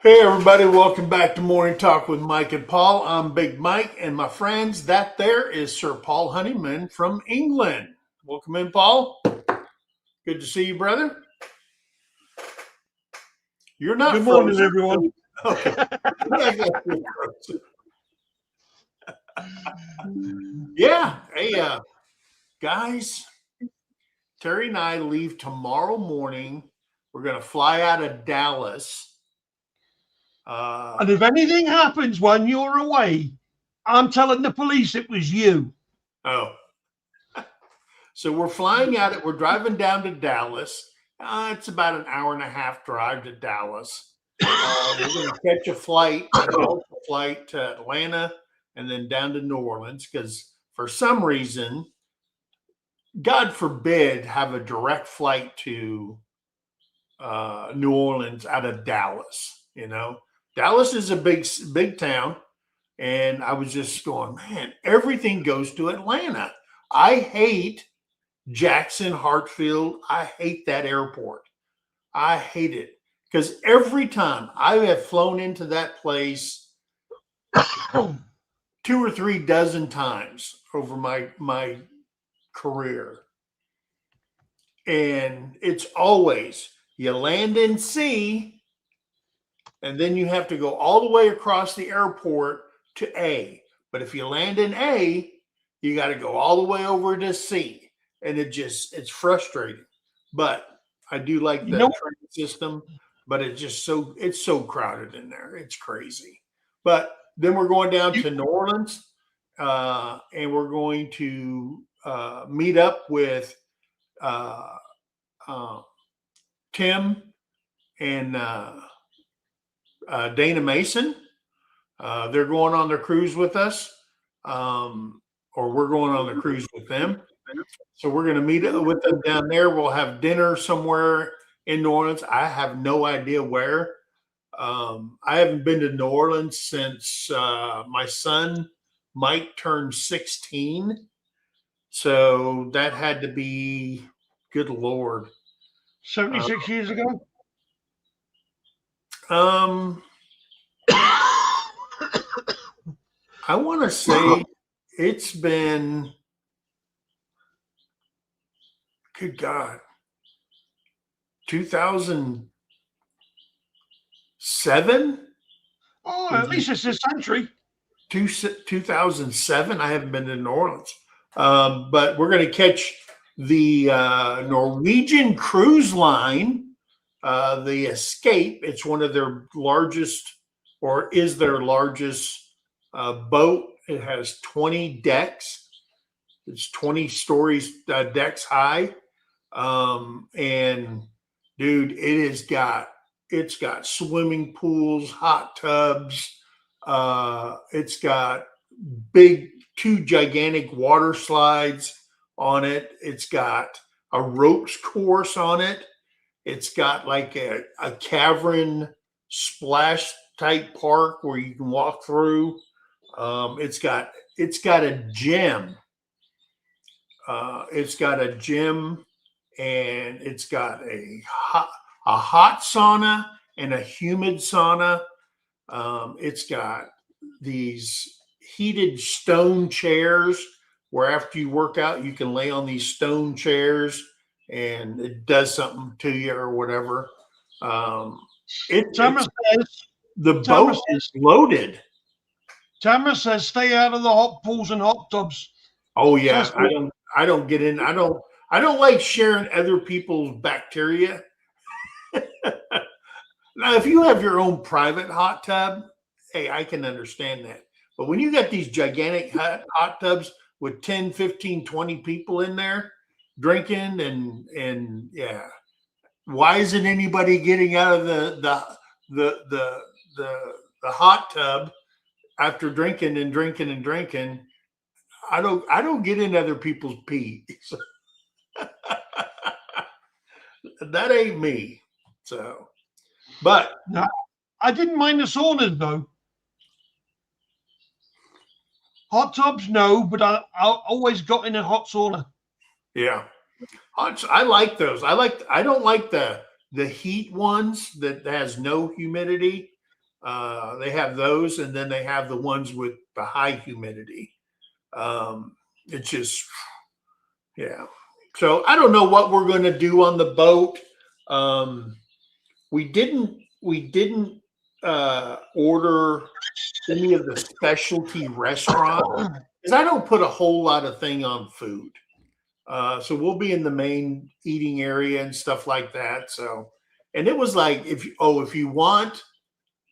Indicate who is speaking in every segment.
Speaker 1: Hey everybody, welcome back to Morning Talk with Mike and Paul. I'm Big Mike, and my friends, that there is Sir Paul Honeyman from England. Welcome in, Paul. Good to see you, brother. You're not
Speaker 2: Good
Speaker 1: frozen.
Speaker 2: morning, everyone.
Speaker 1: Okay. Yeah. Hey, guys, Terry and I leave tomorrow morning. We're going to fly out of Dallas.
Speaker 2: And if anything happens when you're away, I'm telling the police it was you.
Speaker 1: Oh. So we're flying out. We're driving down to Dallas. It's about an hour and a half drive to Dallas. We're going to catch a flight, a Delta flight to Atlanta, and then down to New Orleans because for some reason, God forbid, have a direct flight to New Orleans out of Dallas. You know, Dallas is a big town, and I was just going, man, everything goes to Atlanta. I hate Jackson, Hartsfield. I hate that airport. I hate it because every time I have flown into that place 2 or 3 dozen times over my career, and it's always you land in C, and then you have to go all the way across the airport to A. But if you land in A, you got to go all the way over to C. And it's frustrating, but I do like the train system, but it's so crowded in there. It's crazy. But then we're going down to New Orleans, and we're going to meet up with Tim and Dana Mason. They're going on their cruise with us, or we're going on the cruise with them. So we're going to meet with them down there. We'll have dinner somewhere in New Orleans. I have no idea where. I haven't been to New Orleans since my son Mike turned 16. So that had to be, good Lord,
Speaker 2: 76 years ago.
Speaker 1: I want to say it's been, good God, 2007?
Speaker 2: Oh, at least it's a century.
Speaker 1: 2007. I haven't been to New Orleans. But we're going to catch the Norwegian cruise line, the Escape. It's one of their largest, or is their largest boat. It has 20 decks. It's 20 stories, decks high. And dude, it's got swimming pools, hot tubs. It's got 2 gigantic water slides on it. It's got a ropes course on it. It's got like a cavern splash type park where you can walk through. It's got a gym. It's got a gym, and it's got a hot sauna and a humid sauna. It's got these heated stone chairs where after you work out, you can lay on these stone chairs and it does something to you or whatever. The boat is loaded.
Speaker 2: Tamara says stay out of the hot pools and hot tubs.
Speaker 1: Oh yeah, I don't get in. I don't like sharing other people's bacteria. Now, if you have your own private hot tub, hey, I can understand that. But when you got these gigantic hot tubs with 10, 15, 20 people in there drinking and yeah, why isn't anybody getting out of the hot tub after drinking and drinking and drinking? I don't get in other people's pee. That ain't me. So, but
Speaker 2: no, I didn't mind the saunas though. Hot tubs, no, but I always got in a hot sauna.
Speaker 1: Yeah, I like those. I don't like the heat ones that has no humidity. They have those, and then they have the ones with the high humidity. It's just, yeah. So I don't know what we're going to do on the boat. We didn't order any of the specialty restaurants because I don't put a whole lot of thing on food. So we'll be in the main eating area and stuff like that. So, and it was like if you want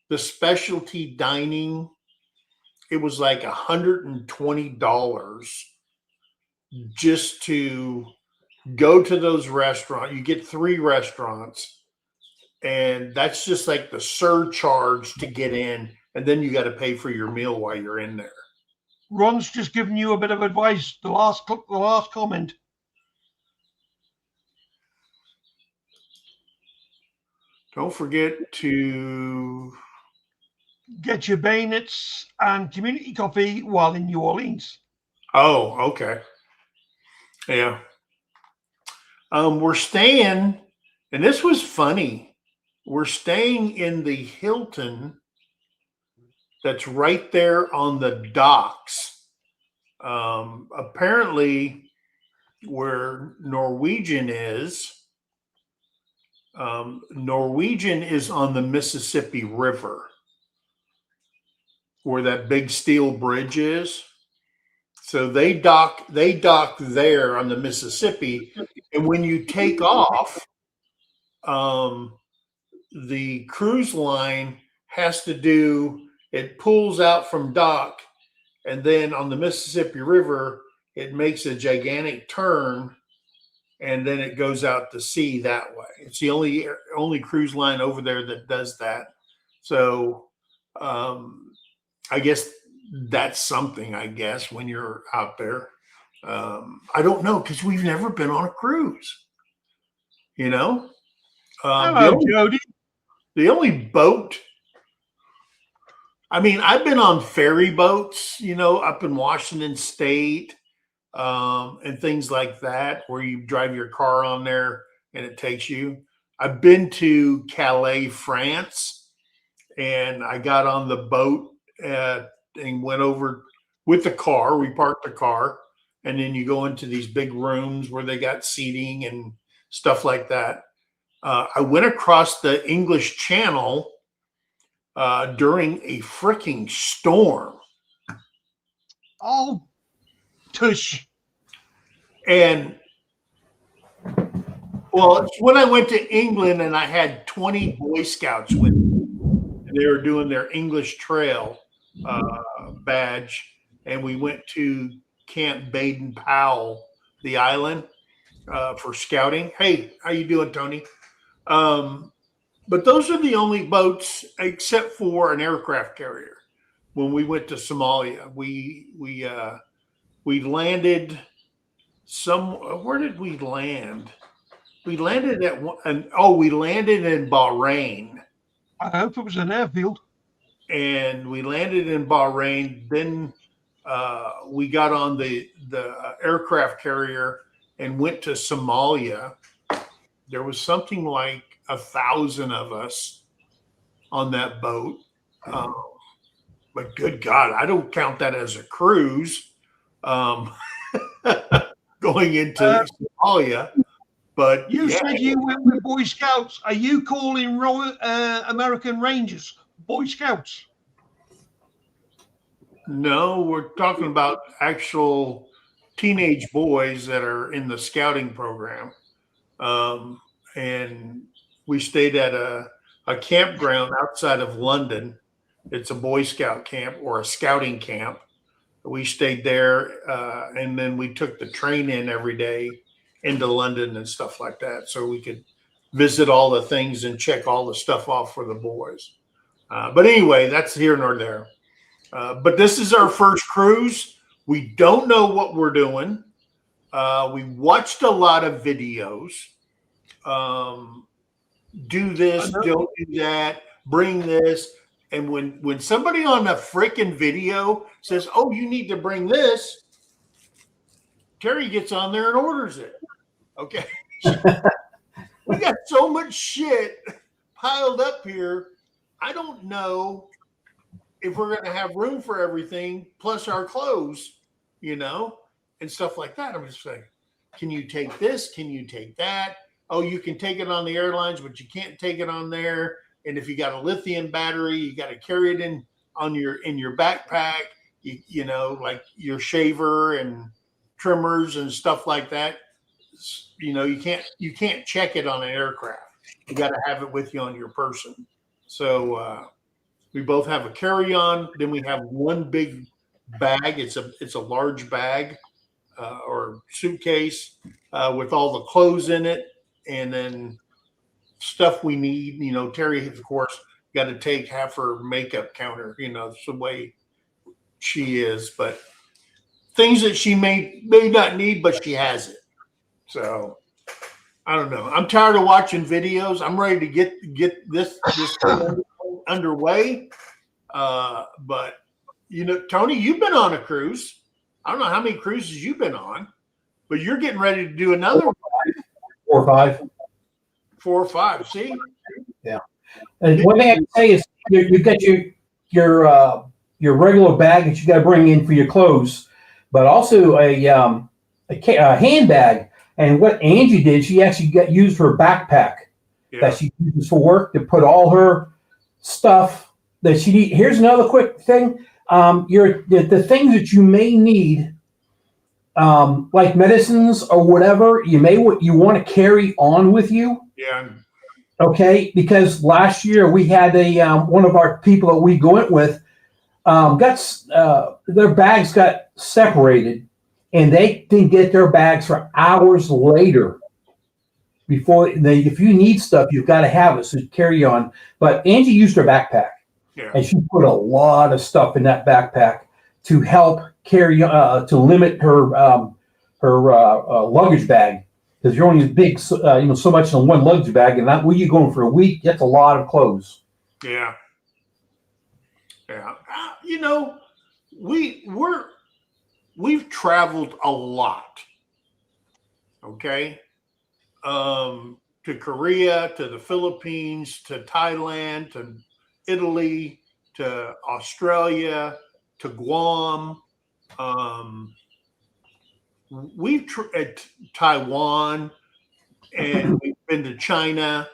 Speaker 1: the specialty dining, it was like $120 just to go to those restaurants. You get 3 restaurants, and that's just like the surcharge to get in, and then you got to pay for your meal while you're in there.
Speaker 2: Ron's just giving you a bit of advice. The last comment.
Speaker 1: Don't forget to
Speaker 2: get your bayonets and community coffee while in New Orleans.
Speaker 1: Oh, okay. Yeah. We're staying, and this was funny. We're staying in the Hilton that's right there on the docks. Apparently, where Norwegian is on the Mississippi River, where that big steel bridge is. So they dock there on the Mississippi, and when you take off, the cruise line has to it pulls out from dock, and then on the Mississippi River, it makes a gigantic turn, and then it goes out to sea that way. It's the only cruise line over there that does that. So I guess that's something, I guess, when you're out there. I don't know, because we've never been on a cruise.
Speaker 2: Hello, Jody.
Speaker 1: The only boat, I mean, I've been on ferry boats, up in Washington State, and things like that, where you drive your car on there and it takes you. I've been to Calais, France, and I got on the boat and went over with the car. We parked the car, and then you go into these big rooms where they got seating and stuff like that. I went across the English Channel during a freaking storm.
Speaker 2: Oh, tush.
Speaker 1: And well, it's when I went to England and I had 20 Boy Scouts with me. And they were doing their English Trail badge, and we went to Camp Baden-Powell, the island, for scouting. Hey, how you doing, Tony? But those are the only boats, except for an aircraft carrier. When we went to Somalia, we landed where did we land? We landed we landed in Bahrain.
Speaker 2: I hope it was an airfield.
Speaker 1: And we landed in Bahrain. Then we got on the aircraft carrier and went to Somalia. There was something like 1,000 of us on that boat. But good God, I don't count that as a cruise going into Somalia. But
Speaker 2: you said you went with Boy Scouts. Are you calling American Rangers Boy Scouts?
Speaker 1: No, we're talking about actual teenage boys that are in the scouting program. And we stayed at a campground outside of London. It's a Boy Scout camp or a scouting camp. We stayed there, and then we took the train in every day into London and stuff like that, so we could visit all the things and check all the stuff off for the boys. But anyway, that's here nor there. But this is our first cruise. We don't know what we're doing. We watched a lot of videos. Do this, don't do that, bring this. And when somebody on a freaking video says, oh, you need to bring this, Terry gets on there and orders it. Okay. We got so much shit piled up here. I don't know if we're going to have room for everything, plus our clothes, and stuff like that. I'm just saying, can you take this? Can you take that? Oh, you can take it on the airlines, but you can't take it on there. And if you got a lithium battery, you got to carry it in your backpack. Like your shaver and trimmers and stuff like that. You can't check it on an aircraft. You got to have it with you on your person. So we both have a carry-on. Then we have one big bag. It's a large bag or suitcase with all the clothes in it, and then stuff we need. Terry, of course, got to take half her makeup counter. It's the way she is, but things that she may not need, but she has it. So I don't know. I'm tired of watching videos. I'm ready to get this underway. But Tony, you've been on a cruise. I don't know how many cruises you've been on, but you're getting ready to do another one.
Speaker 3: 4 or 5.
Speaker 1: 4 or 5. See?
Speaker 3: Yeah. And one thing I can say is you've got your regular bag that you got to bring in for your clothes, but also a handbag. And what Angie did, she actually used her backpack that she uses for work to put all her stuff that she needs. Here's another quick thing. The things that you may need, like medicines or whatever, you want to carry on with you.
Speaker 1: Yeah.
Speaker 3: Okay, because last year we had one of our people that we went with their bags got separated, and they didn't get their bags for hours later. If you need stuff, you've got to have it, so carry on. But Angie used her backpack, and she put a lot of stuff in that backpack to help carry to limit her luggage bag, because you're only as big, so much in one luggage bag, and that when you're going for a week, that's a lot of clothes.
Speaker 1: Yeah. We've traveled a lot. Okay. To Korea, to the Philippines, to Thailand, to Italy, to Australia, to Guam. We've at Taiwan, and we've been to China.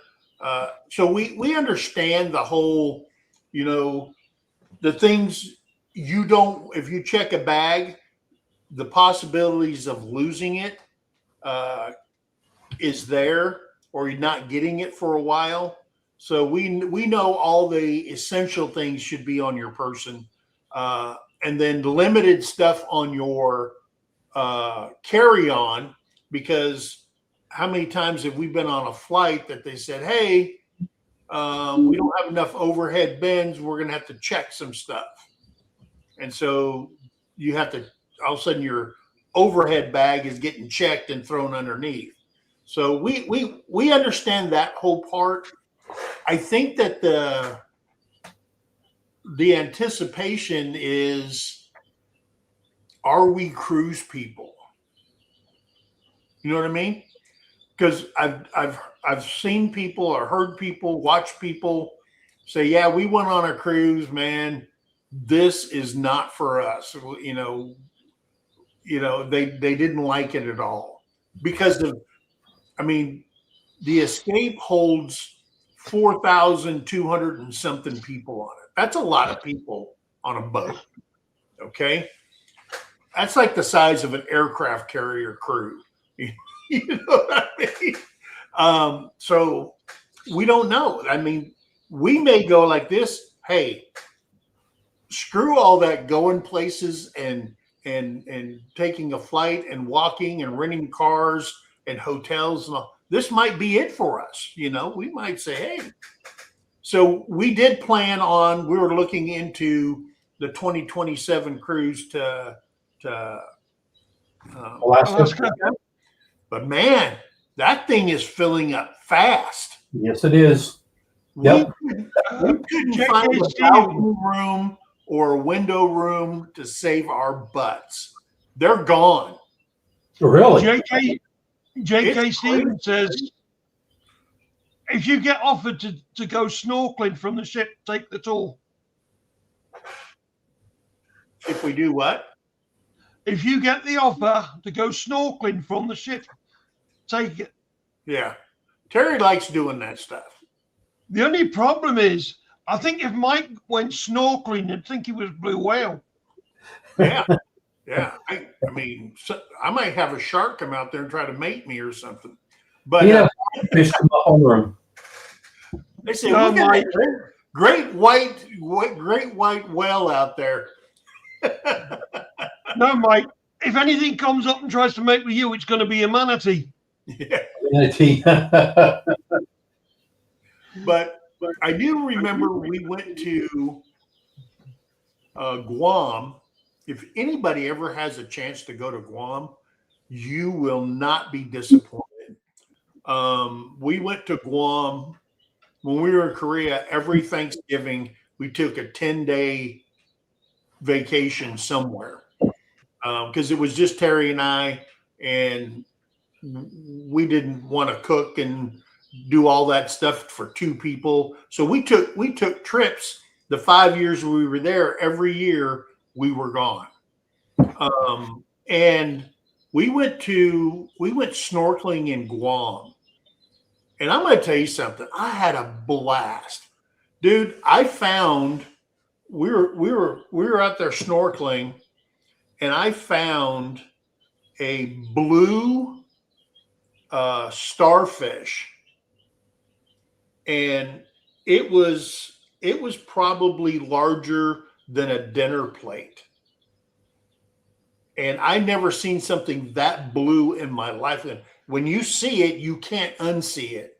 Speaker 1: So we understand the whole, the things if you check a bag, the possibilities of losing it is there, or you're not getting it for a while. So we know all the essential things should be on your person, and then limited stuff on your carry-on, because how many times have we been on a flight that they said, hey, we don't have enough overhead bins, we're going to have to check some stuff. And so you have to, all of a sudden your overhead bag is getting checked and thrown underneath. So we understand that whole part. I think that the anticipation is, are we cruise people? You know what I mean? Because I've seen people or heard people, watched people say, yeah, we went on a cruise, man. This is not for us. They didn't like it at all, because the Escape holds 4,200 and something people on it. That's a lot of people on a boat. Okay. That's like the size of an aircraft carrier crew. You know what I mean? So we don't know. We may go like this. Hey, screw all that going places and taking a flight and walking and renting cars and hotels and all. This might be it for us. We might say, hey. So we did plan on, we were looking into the 2027 cruise to
Speaker 3: Alaska.
Speaker 1: But man, that thing is filling up fast.
Speaker 3: Yes, it is.
Speaker 1: Yep. We couldn't find a balcony room or a window room to save our butts. They're gone.
Speaker 3: Really?
Speaker 2: J.K. Stevens says if you get offered to go snorkeling from the ship, take the tour.
Speaker 1: If we do what?
Speaker 2: If you get the offer to go snorkeling from the ship, take it.
Speaker 1: Yeah. Terry likes doing that stuff.
Speaker 2: The only problem is, I think if Mike went snorkeling, they'd think he was blue whale.
Speaker 1: Yeah. Yeah. I mean, so I might have a shark come out there and try to mate me or something. But
Speaker 3: Yeah, fish come up on them.
Speaker 1: they say,
Speaker 2: No,
Speaker 1: look at
Speaker 2: Mike.
Speaker 1: that great white whale out there.
Speaker 2: No, Mike. If anything comes up and tries to mate with you, it's going to be a manatee.
Speaker 1: Yeah. But I do remember we went to Guam. If anybody ever has a chance to go to Guam, you will not be disappointed. We went to Guam when we were in Korea. Every Thanksgiving, we took a 10-day vacation somewhere because it was just Terry and I, and we didn't want to cook and do all that stuff for two people. So we took trips. The 5 years we were there, every year we were gone. And we went snorkeling in Guam. And I'm going to tell you something. I had a blast, dude. I found we were out there snorkeling, and I found a blue starfish, and it was probably larger than a dinner plate. And I never seen something that blue in my life. And when you see it, you can't unsee it.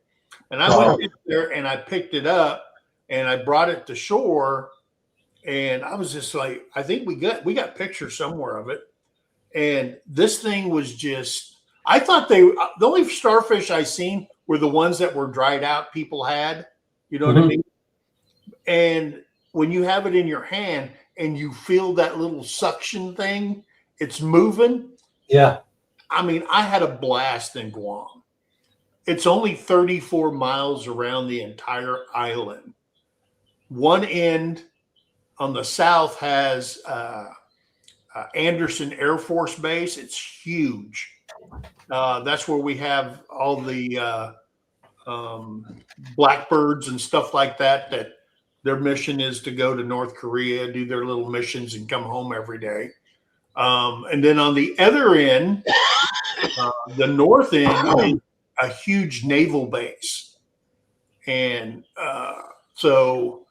Speaker 1: And I went in there and I picked it up and I brought it to shore. And I was just like, I think we got pictures somewhere of it. And this thing was just, I thought the only starfish I seen were the ones that were dried out people had, you know what I mean? And when you have it in your hand and you feel that little suction thing, it's moving.
Speaker 3: Yeah.
Speaker 1: I mean, I had a blast in Guam. It's only 34 miles around the entire island. One end on the south has Anderson Air Force Base. It's huge. That's where we have all the blackbirds and stuff like that their mission is to go to North Korea, do their little missions, and come home every day. And then on the other end, the north end, is a huge naval base. And so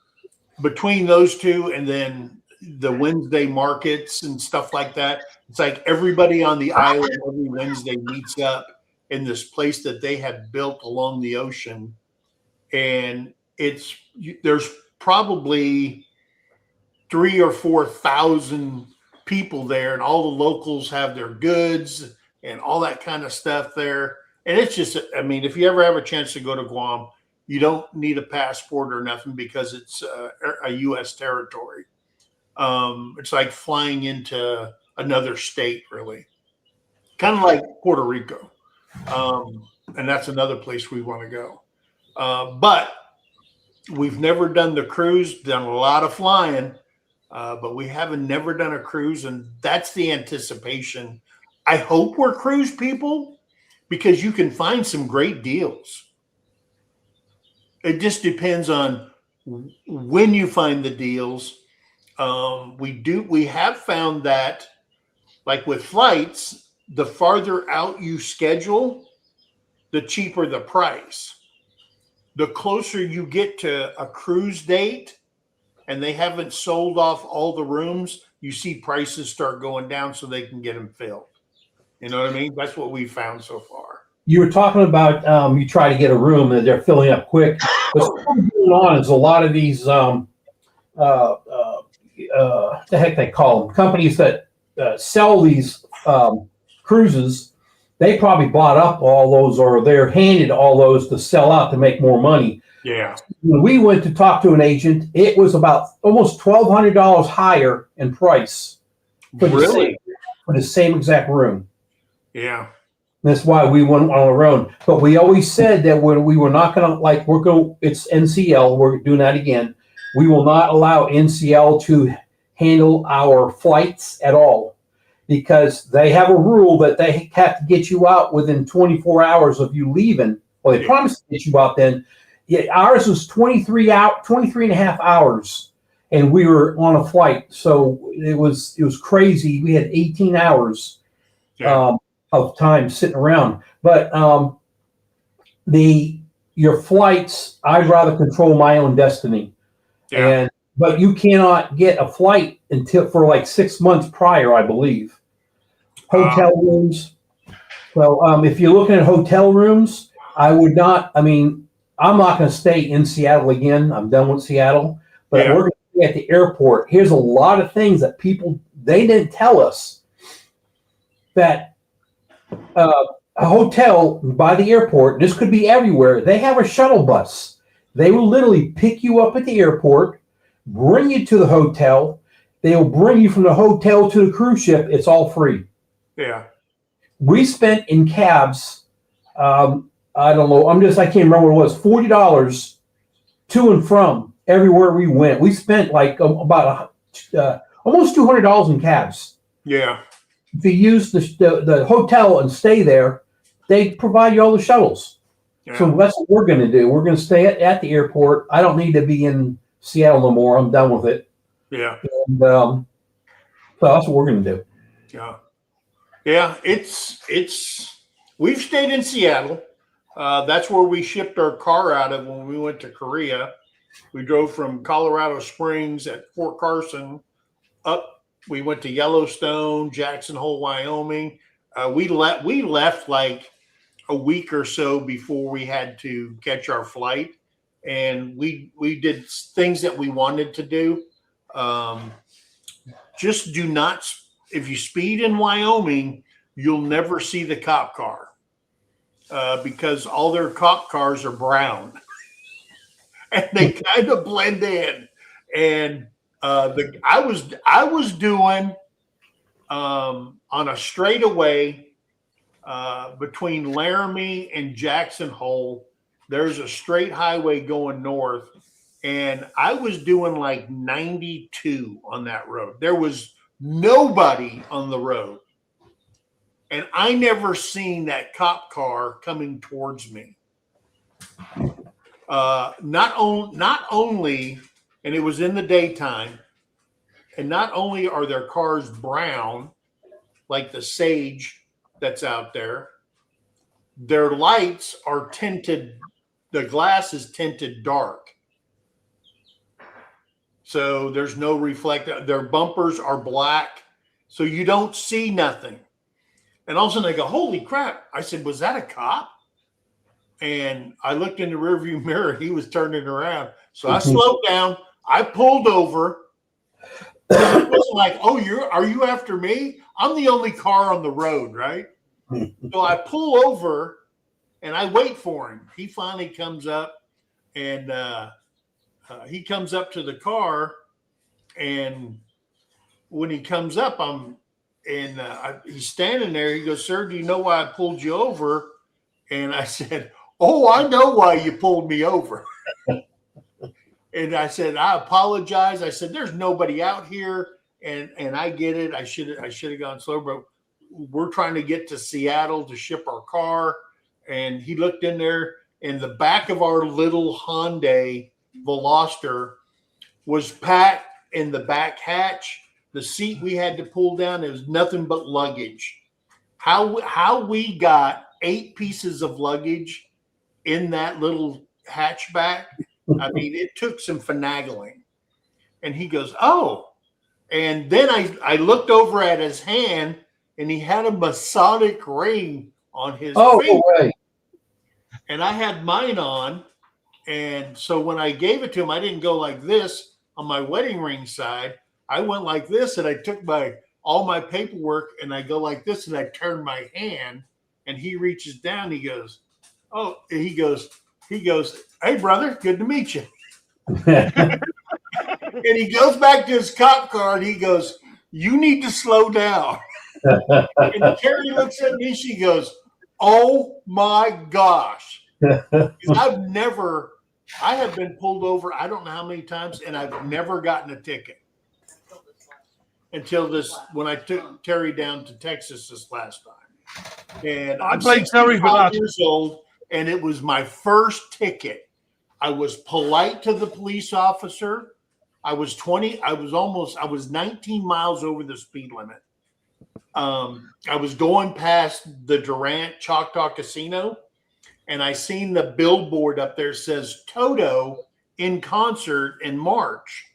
Speaker 1: between those two and then the Wednesday markets and stuff like that, it's like everybody on the island every Wednesday meets up in this place that they have built along the ocean. And there's probably 3,000 or 4,000 people there, and all the locals have their goods and all that kind of stuff there. And it's just, I mean, if you ever have a chance to go to Guam, you don't need a passport or nothing because it's a U.S. territory. It's like flying into another state, really. Kind of like Puerto Rico. And that's another place we want to go. But we've never done the cruise, done a lot of flying. But we haven't never done a cruise, and that's the anticipation. I hope we're cruise people because you can find some great deals. It just depends on when you find the deals. We have found that, like with flights, the farther out you schedule, the cheaper the price. The closer you get to a cruise date, and they haven't sold off all the rooms, you see prices start going down so they can get them filled. You know what I mean? That's what we've found so far.
Speaker 3: You were talking about you try to get a room and they're filling up quick. What's going on is a lot of these, the heck they call them, companies that sell these cruises, they probably bought up all those or they're handed all those to sell out to make more money.
Speaker 1: Yeah.
Speaker 3: When we went to talk to an agent, it was about almost $1,200 higher in price for the same exact room.
Speaker 1: Yeah.
Speaker 3: That's why we went on our own. But we always said that we were not going to, like, it's NCL, we're doing that again. We will not allow NCL to handle our flights at all because they have a rule that they have to get you out within 24 hours of you leaving. Well, they promised to get you out then. Yeah, ours was 23 and a half hours, and we were on a flight. So it was crazy. We had 18 hours.
Speaker 1: Yeah.
Speaker 3: Of time sitting around, but your flights, I'd rather control my own destiny.
Speaker 1: Yeah.
Speaker 3: But you cannot get a flight until for like 6 months prior, I believe. Hotel rooms. Well, if you're looking at hotel rooms, I would not. I mean, I'm not going to stay in Seattle again. I'm done with Seattle. But we're going to be at the airport. Here's a lot of things that they didn't tell us that. A hotel by the airport, this could be everywhere, they have a shuttle bus. They will literally pick you up at the airport, bring you to the hotel. They will bring you from the hotel to the cruise ship. It's all free.
Speaker 1: Yeah.
Speaker 3: We spent in cabs, I don't know, I can't remember what it was, $40 to and from everywhere we went. We spent like about almost $200 in cabs.
Speaker 1: Yeah.
Speaker 3: If you use the hotel and stay there, they provide you all the shuttles. Yeah. So that's what we're going to do. We're going to stay at the airport. I don't need to be in Seattle no more. I'm done with it.
Speaker 1: Yeah.
Speaker 3: And so that's what we're going to do.
Speaker 1: Yeah. Yeah. We've stayed in Seattle. That's where we shipped our car out of when we went to Korea. We drove from Colorado Springs at Fort Carson up. We went to Yellowstone, Jackson Hole, Wyoming. We left like a week or so before we had to catch our flight, and we did things that we wanted to do. Just do not. If you speed in Wyoming, you'll never see the cop car because all their cop cars are brown, and they kind of blend in. And I was doing on a straightaway between Laramie and Jackson Hole. There's a straight highway going north, and I was doing like 92 on that road. There was nobody on the road, and I never seen that cop car coming towards me. Not only. And it was in the daytime. And not only are their cars brown, like the Sage that's out there, their lights are tinted, the glass is tinted dark. So there's no reflector. Their bumpers are black, so you don't see nothing. And all of a sudden I go, holy crap. I said, was that a cop? And I looked in the rearview mirror. He was turning around. So I slowed down. I pulled over. It wasn't like, oh, are you after me? I'm the only car on the road, right? So I pull over and I wait for him. He finally comes up, and he comes up to the car. And when he comes up, he's standing there. He goes, sir, do you know why I pulled you over? And I said, oh, I know why you pulled me over. And I said, I apologize. I said, there's nobody out here, and I get it. I should have gone slower, but we're trying to get to Seattle to ship our car. And he looked in there, and the back of our little Hyundai Veloster was packed in the back hatch. The seat we had to pull down, it was nothing but luggage. How we got 8 pieces of luggage in that little hatchback, I mean, it took some finagling. And he goes, oh. And then I looked over at his hand, and he had a Masonic ring on his finger. Right. And I had mine on. And so when I gave it to him, I didn't go like this on my wedding ring side. I went like this, and I took all my paperwork, and I go like this, and I turn my hand, and he reaches down. He goes, oh, he goes, hey, brother, good to meet you. And he goes back to his cop car, and he goes, you need to slow down. And Carrie looks at me, she goes, Oh my gosh. I have been pulled over, I don't know how many times, and I've never gotten a ticket until when I took Terry down to Texas this last time. And
Speaker 2: I
Speaker 1: I'm
Speaker 2: blame Terry for
Speaker 1: 65
Speaker 2: that.
Speaker 1: years old, and it was my first ticket. I was polite to the police officer. I was 19 miles over the speed limit. I was going past the Durant Choctaw Casino, and I seen the billboard up there says Toto in concert in March.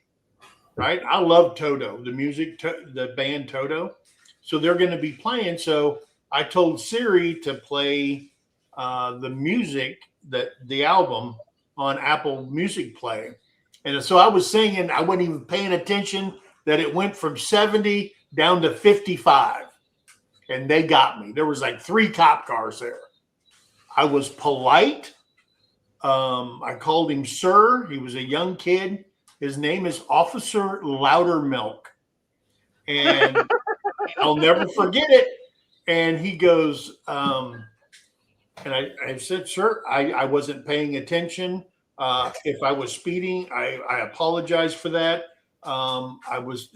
Speaker 1: Right? I love Toto, the music, the band Toto. So they're going to be playing. So I told Siri to play the music, the album on Apple Music Play. And so I was singing, I wasn't even paying attention that it went from 70 down to 55. And they got me. There was like 3 cop cars there. I was polite. I called him sir. He was a young kid. His name is Officer Loudermilk. And I'll never forget it. And he goes, and I said, sir, I wasn't paying attention. If I was speeding, I apologize for that. And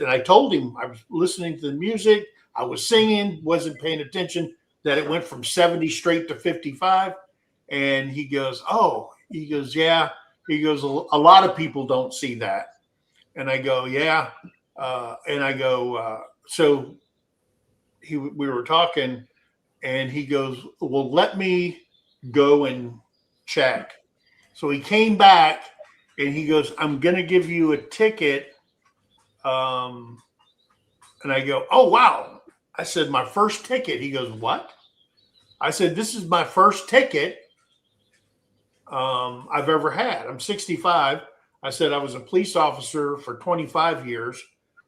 Speaker 1: I told him I was listening to the music. I was singing, wasn't paying attention, that it went from 70 straight to 55. And he goes, yeah. He goes, a lot of people don't see that. And I go, yeah. And I go, so we were talking, and he goes, well, let me go and check. So he came back, and he goes, I'm going to give you a ticket. And I go, oh, wow. I said, my first ticket. He goes, what? I said, this is my first ticket I've ever had. I'm 65. I said, I was a police officer for 25 years.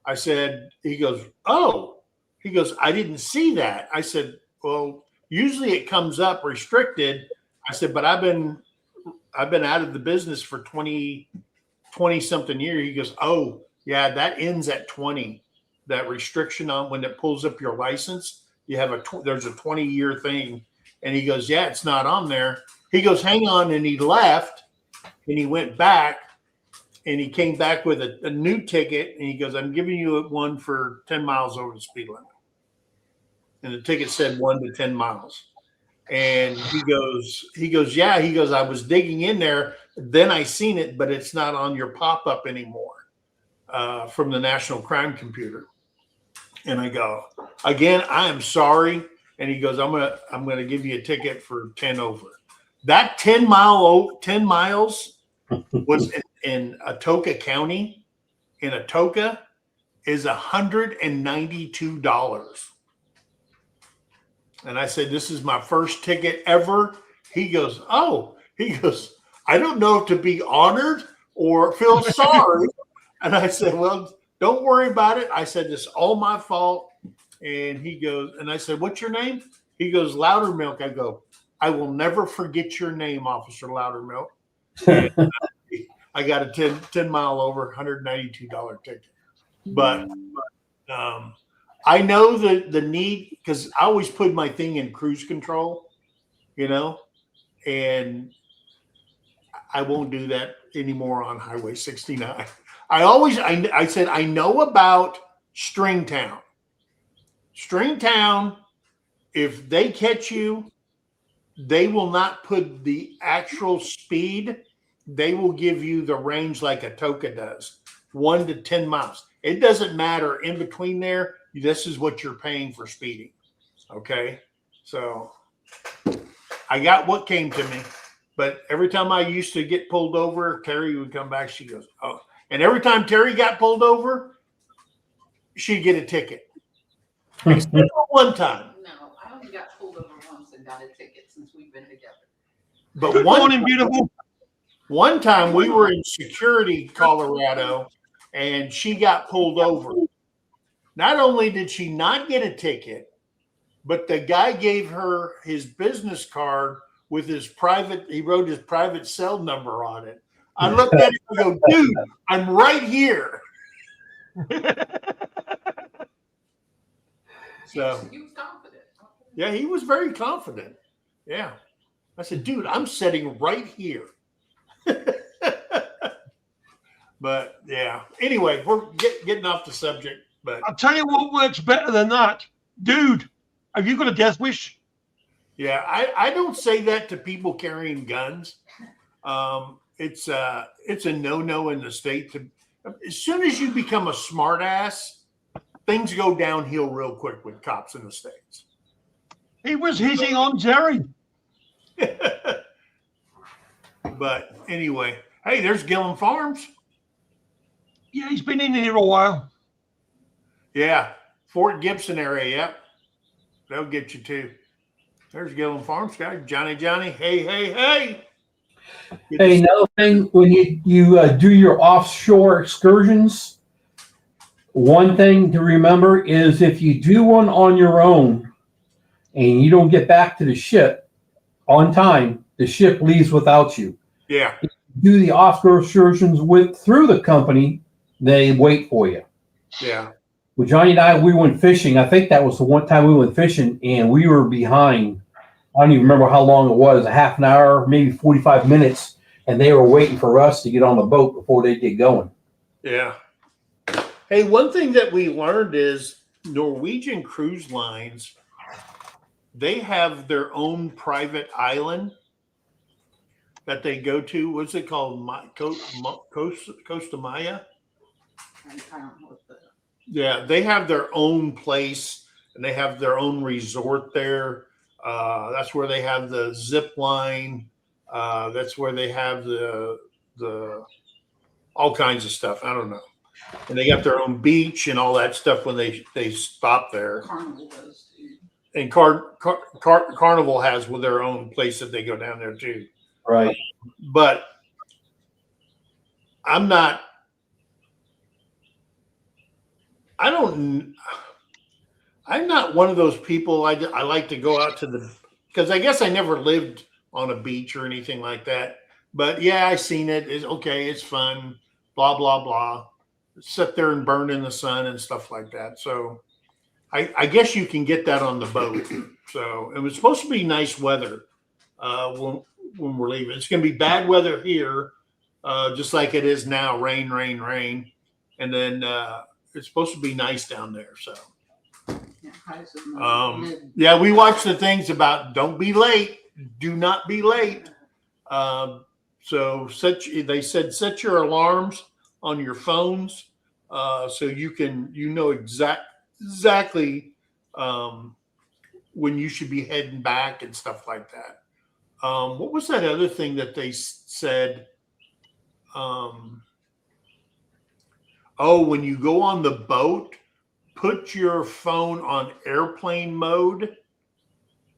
Speaker 1: I said, he goes, oh. He goes, I didn't see that. I said, well, usually it comes up restricted. I said, but I've been out of the business for 20 something years. He goes, oh, yeah, that ends at 20. That restriction on when it pulls up your license, there's a 20-year thing. And he goes, yeah, it's not on there. He goes, hang on. And he left, and he went back, and he came back with a new ticket. And he goes, I'm giving you one for 10 miles over the speed limit. And the ticket said 1 to 10 miles. And he goes, yeah. He goes, I was digging in there. Then I seen it, but it's not on your pop-up anymore from the National Crime Computer. And I go, again, I am sorry. And he goes, I'm gonna give you a ticket for 10 over. That 10 miles was in Atoka County. In Atoka is $192. And I said, this is my first ticket ever. He goes, oh. He goes, I don't know if to be honored or feel sorry. And I said, well, don't worry about it. I said, it's all my fault. And he goes, and I said, what's your name? He goes, Loudermilk. I go, I will never forget your name, Officer Loudermilk. And I got a 10 mile over, $192 ticket. But I know the need, because I always put my thing in cruise control, and I won't do that anymore on Highway 69. I said, I know about Stringtown. Stringtown, if they catch you, they will not put the actual speed. They will give you the range like Atoka does, 1 to 10 miles. It doesn't matter in between there. This is what you're paying for speeding. Okay. So I got what came to me, but every time I used to get pulled over, Terry would come back. She goes, oh, and every time Terry got pulled over, she'd get a ticket. Except for one time.
Speaker 4: No, I only got pulled over once and got a ticket since we've been together.
Speaker 1: But
Speaker 2: Good morning, beautiful.
Speaker 1: One time we were in Security, Colorado, and she got pulled over. Not only did she not get a ticket, but the guy gave her his business card with he wrote his private cell number on it. I looked at it and go, dude, I'm right here. So
Speaker 4: He was confident.
Speaker 1: yeah, he was very confident. Yeah. I said, dude, I'm sitting right here. But yeah. Anyway, we're getting off the subject. But
Speaker 2: I'll tell you what works better than that. Dude, have you got a death wish?
Speaker 1: yeah, I don't say that to people carrying guns. It's a no-no in the state. As soon as you become a smart ass, things go downhill real quick with cops in the States.
Speaker 2: He was hitting on Jerry.
Speaker 1: But anyway, hey, there's Gillum Farms.
Speaker 2: Yeah, he's been in here a while.
Speaker 1: Yeah, Fort Gibson area. Yep, they'll get you too. There's Gillum Farms guy, Johnny. Hey.
Speaker 3: Hey, another thing, when you do your offshore excursions, one thing to remember is if you do one on your own and you don't get back to the ship on time, the ship leaves without you.
Speaker 1: Yeah.
Speaker 3: If you do the offshore excursions through the company, they wait for you.
Speaker 1: Yeah.
Speaker 3: Well, Johnny and I, we went fishing. I think that was the one time we went fishing, and we were behind. I don't even remember how long it was, a half an hour, maybe 45 minutes, and they were waiting for us to get on the boat before they get going.
Speaker 1: Yeah. Hey, one thing that we learned is Norwegian Cruise Lines, they have their own private island that they go to. What's it called? Costa Maya?
Speaker 4: I don't know what the
Speaker 1: Yeah, they have their own place and they have their own resort there. That's where they have the zip line. That's where they have the all kinds of stuff. I don't know. And they got their own beach and all that stuff when they stop there.
Speaker 4: Carnival does too.
Speaker 1: And Carnival has their own place that they go down there too.
Speaker 3: Right.
Speaker 1: But I'm not one of those people. I like to go out to because I guess I never lived on a beach or anything like that. But yeah, I seen it. It's okay. It's fun. Blah, blah, blah. Sit there and burn in the sun and stuff like that. So I guess you can get that on the boat. So it was supposed to be nice weather when we're leaving. It's going to be bad weather here, just like it is now. Rain. And then it's supposed to be nice down there. So yeah, we watched the things about don't be late. Do not be late. So they said set your alarms on your phones so you know exactly when you should be heading back and stuff like that. What was that other thing that they said? When you go on the boat, put your phone on airplane mode.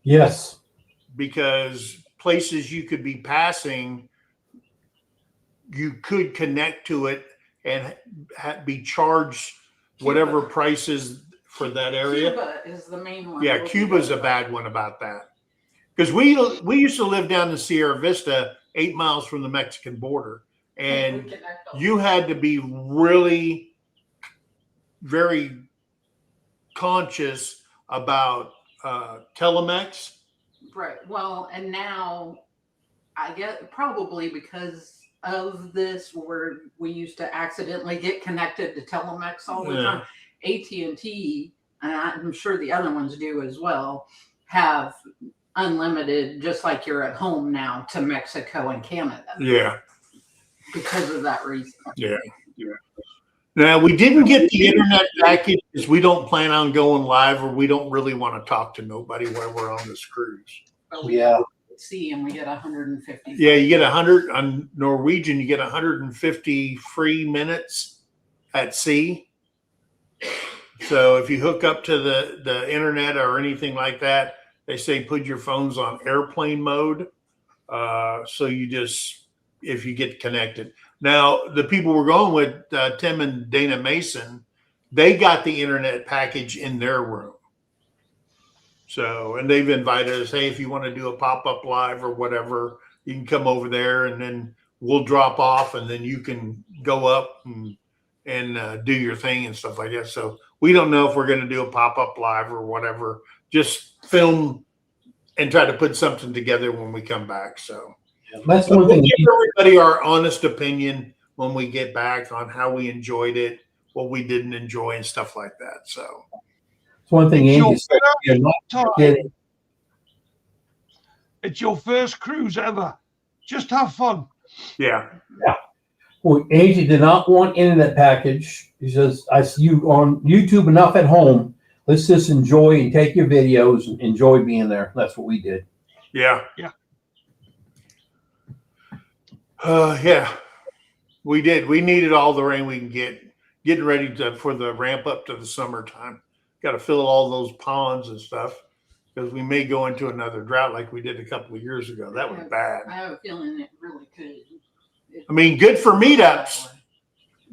Speaker 3: Yes.
Speaker 1: Because places you could be passing, you could connect to it and be charged whatever prices for that area.
Speaker 4: Cuba is the main one.
Speaker 1: Yeah, Cuba's a bad one about that. Because we used to live down in Sierra Vista, 8 miles from the Mexican border. And you had to be really very conscious about telemex.
Speaker 4: Right. Well, and now I get probably because of this, where we used to accidentally get connected to telemex all the time. AT&T, and I'm sure the other ones do as well, have unlimited, just like you're at home now, to Mexico and Canada.
Speaker 1: Yeah.
Speaker 4: Because of that reason.
Speaker 1: Yeah. Now, we didn't get the internet package because we don't plan on going live, or we don't really want to talk to nobody while we're on this cruise.
Speaker 3: Yeah.
Speaker 4: See, and we get 150.
Speaker 1: Yeah, you get 100 on Norwegian. You get 150 free minutes at sea. So if you hook up to the internet or anything like that, they say put your phones on airplane mode. So if you get connected. Now, the people we're going with, Tim and Dana Mason, they got the internet package in their room. So, and they've invited us, hey, if you want to do a pop-up live or whatever, you can come over there and then we'll drop off and then you can go up and do your thing and stuff like that. So we don't know if we're going to do a pop-up live or whatever. Just film and try to put something together when we come back. So
Speaker 3: That's
Speaker 1: but
Speaker 3: one
Speaker 1: we'll
Speaker 3: thing.
Speaker 1: give everybody our honest opinion when we get back on how we enjoyed it, what we didn't enjoy, and stuff like that. So
Speaker 3: It's one thing
Speaker 2: It's your
Speaker 3: Andy said. You're not
Speaker 2: time.
Speaker 3: getting,
Speaker 2: It's your first cruise ever. Just have fun.
Speaker 1: yeah.
Speaker 3: well, Angie did not want internet package. He says, I see you on YouTube enough at home. Let's just enjoy and take your videos and enjoy being there. That's what we did.
Speaker 1: Yeah.
Speaker 2: Yeah.
Speaker 1: Yeah. We did. We needed all the rain we can get. Getting ready for the ramp up to the summertime. Got to fill all those ponds and stuff because we may go into another drought like we did a couple of years ago. That was bad.
Speaker 4: I have a feeling it really could.
Speaker 1: I mean, good for meetups.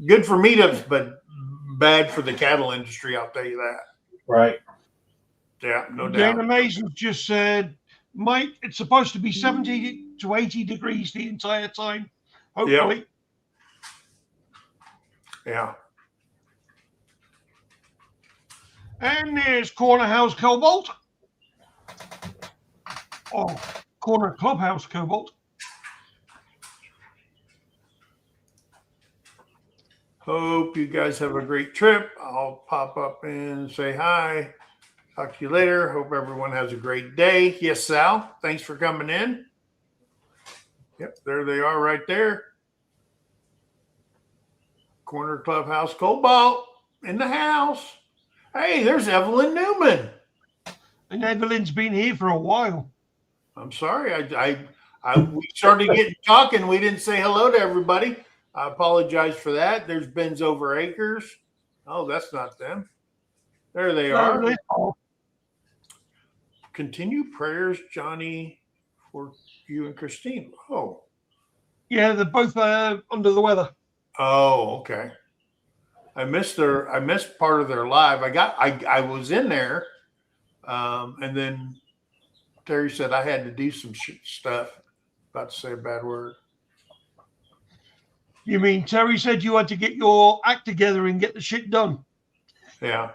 Speaker 1: Good for meetups, but bad for the cattle industry. I'll tell you that.
Speaker 3: Right.
Speaker 1: Yeah, no
Speaker 2: Dana
Speaker 1: doubt.
Speaker 2: Mason just said, Mike, it's supposed to be 70 to 80 degrees the entire time. Hopefully.
Speaker 1: Yeah.
Speaker 2: And there's Corner House Cobalt. Oh, Corner Clubhouse Cobalt.
Speaker 1: Hope you guys have a great trip. I'll pop up and say hi. Talk to you later. Hope everyone has a great day. Yes, Sal. Thanks for coming in. Yep, there they are right there. Corner Clubhouse Cobalt in the house. Hey, there's Evelyn Newman.
Speaker 2: And Evelyn's been here for a while.
Speaker 1: I'm sorry. We started getting talking. We didn't say hello to everybody. I apologize for that. There's Ben's Over Acres. Oh, that's not them. There they are. Continue prayers, Johnny, for you and Christine. Oh.
Speaker 2: Yeah, they're both under the weather.
Speaker 1: Oh, okay. I missed part of their live. I was in there, and then Terry said I had to do some stuff. About to say a bad word.
Speaker 2: You mean Terry said you had to get your act together and get the shit done?
Speaker 1: Yeah.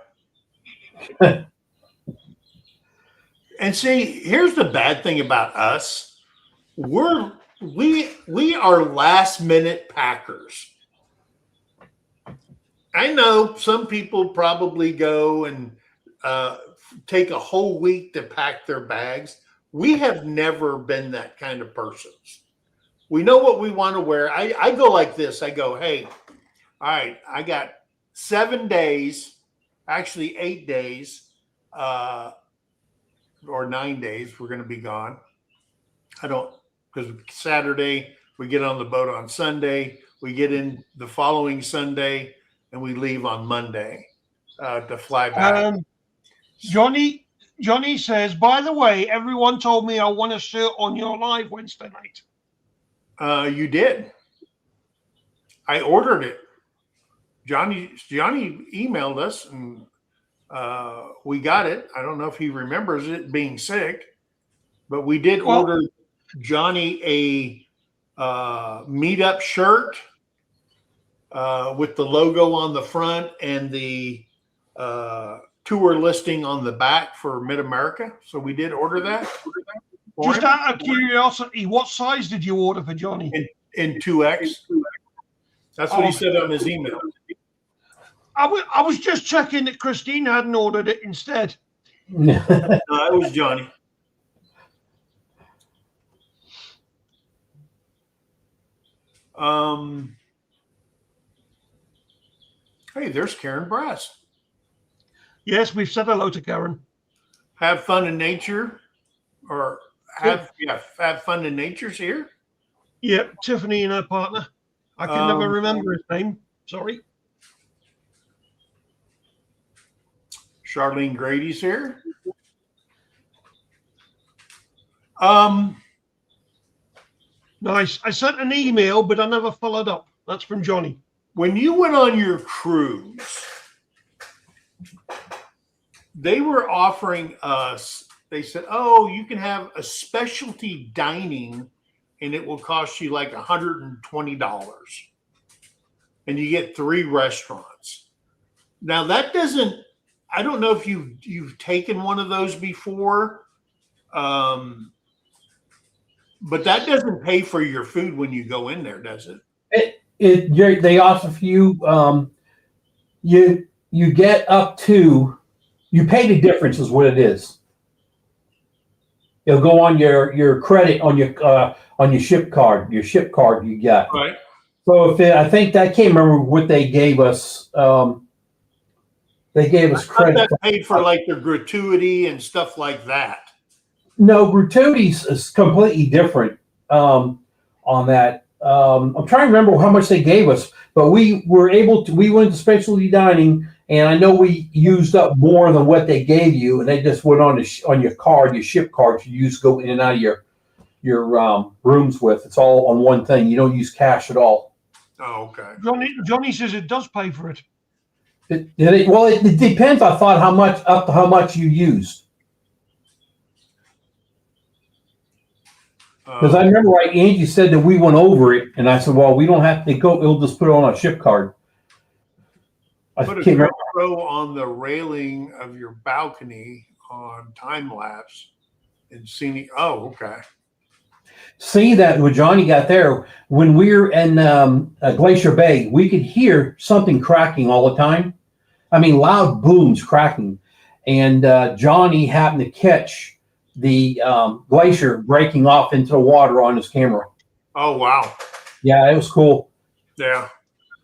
Speaker 1: And see, here's the bad thing about us. We are last minute packers. I know some people probably go and take a whole week to pack their bags. We have never been that kind of persons. We know what we want to wear. I go like this. I go, hey, all right, I got 7 days, actually 8 days, or 9 days. We're going to be gone. Because Saturday, we get on the boat on Sunday. We get in the following Sunday, and we leave on Monday to fly back.
Speaker 2: Johnny says, by the way, everyone told me I want a shirt on your live Wednesday night.
Speaker 1: You did. I ordered it. Johnny emailed us, and we got it. I don't know if he remembers it being sick, but we did order Johnny a meetup shirt with the logo on the front and the tour listing on the back for Mid-America. So we did order that.
Speaker 2: Just out of curiosity, what size did you order for Johnny?
Speaker 1: In 2X. That's what he said on his email.
Speaker 2: I was just checking that Christine hadn't ordered it instead.
Speaker 1: No, it was Johnny. Hey, there's Karen Brass.
Speaker 2: Yes, we've said hello to Karen.
Speaker 1: Have fun in nature, or have fun in nature's here.
Speaker 2: Yep, Tiffany and her partner. I can never remember his name. Sorry.
Speaker 1: Charlene Grady's here.
Speaker 2: Nice. I sent an email, but I never followed up. That's from Johnny.
Speaker 1: When you went on your cruise, they were offering us, they said, oh, you can have a specialty dining and it will cost you like $120. And you get 3 restaurants. Now that doesn't, I don't know if you've taken one of those before. But that doesn't pay for your food when you go in there, does it?
Speaker 3: They offer you you get up to, you pay the difference is what it is. It'll go on your credit on your ship card you got.
Speaker 1: Right.
Speaker 3: So I think I can't remember what they gave us. They gave us credit.
Speaker 1: That paid for like the gratuity and stuff like that.
Speaker 3: No, gratuities is completely different on that. I'm trying to remember how much they gave us, but we went to specialty dining, and I know we used up more than what they gave you, and they just went on your card, your ship card you use to go in and out of your rooms with. It's all on one thing. You don't use cash at all.
Speaker 1: Oh, okay.
Speaker 2: Johnny says it does pay for it.
Speaker 3: It depends. I thought up to how much you used. Because I remember, like Angie said, that we went over it, and I said, "Well, we don't have to go. We'll just put it on our ship card."
Speaker 1: Put a GoPro on the railing of your balcony on time lapse and scenic. Oh, okay.
Speaker 3: See that what Johnny got there when we were in Glacier Bay, we could hear something cracking all the time. I mean, loud booms cracking, and Johnny happened to catch the glacier breaking off into the water on his camera.
Speaker 1: Oh, wow.
Speaker 3: Yeah, it was cool.
Speaker 1: Yeah.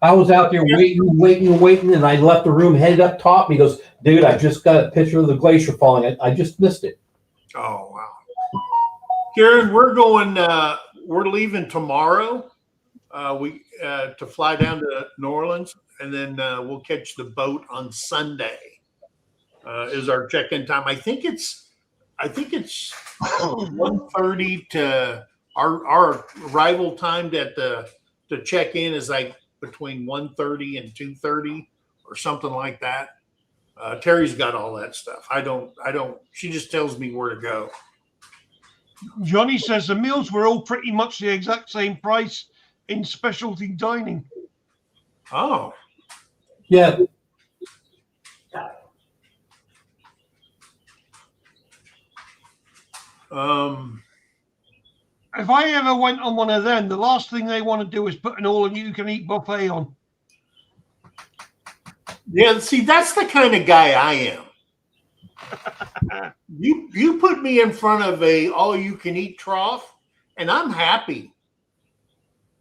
Speaker 3: I was out there waiting, and I left the room headed up top. And he goes, "Dude, I just got a picture of the glacier falling. I just missed it."
Speaker 1: Oh, wow. Karen, we're leaving tomorrow. To fly down to New Orleans, and then we'll catch the boat on Sunday. Is our check-in time? I think it's 1:30 to our arrival time to check in is like between 1:30 and 2:30 or something like that. Terry's got all that stuff. I don't. She just tells me where to go.
Speaker 2: Johnny says the meals were all pretty much the exact same price in specialty dining.
Speaker 1: Oh.
Speaker 3: Yeah.
Speaker 2: If I ever went on one of them, the last thing they want to do is put an all-you-can-eat buffet on.
Speaker 1: Yeah, see, that's the kind of guy I am. You put me in front of a all-you-can-eat trough, and I'm happy.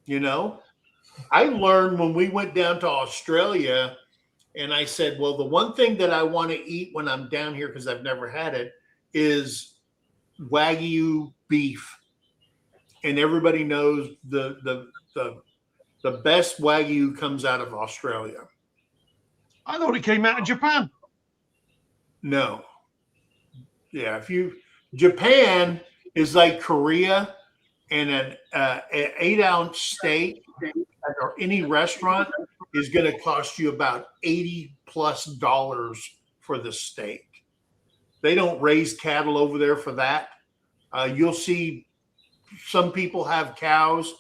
Speaker 1: You know, I learned when we went down to Australia, and I said, well, the one thing that I want to eat when I'm down here, because I've never had it, is Wagyu beef. And everybody knows the best Wagyu comes out of Australia.
Speaker 2: I thought it came out of Japan.
Speaker 1: No. Yeah, Japan is like Korea, and an 8-ounce steak or any restaurant is going to cost you about $80+ for the steak. They don't raise cattle over there for that. You'll see some people have cows,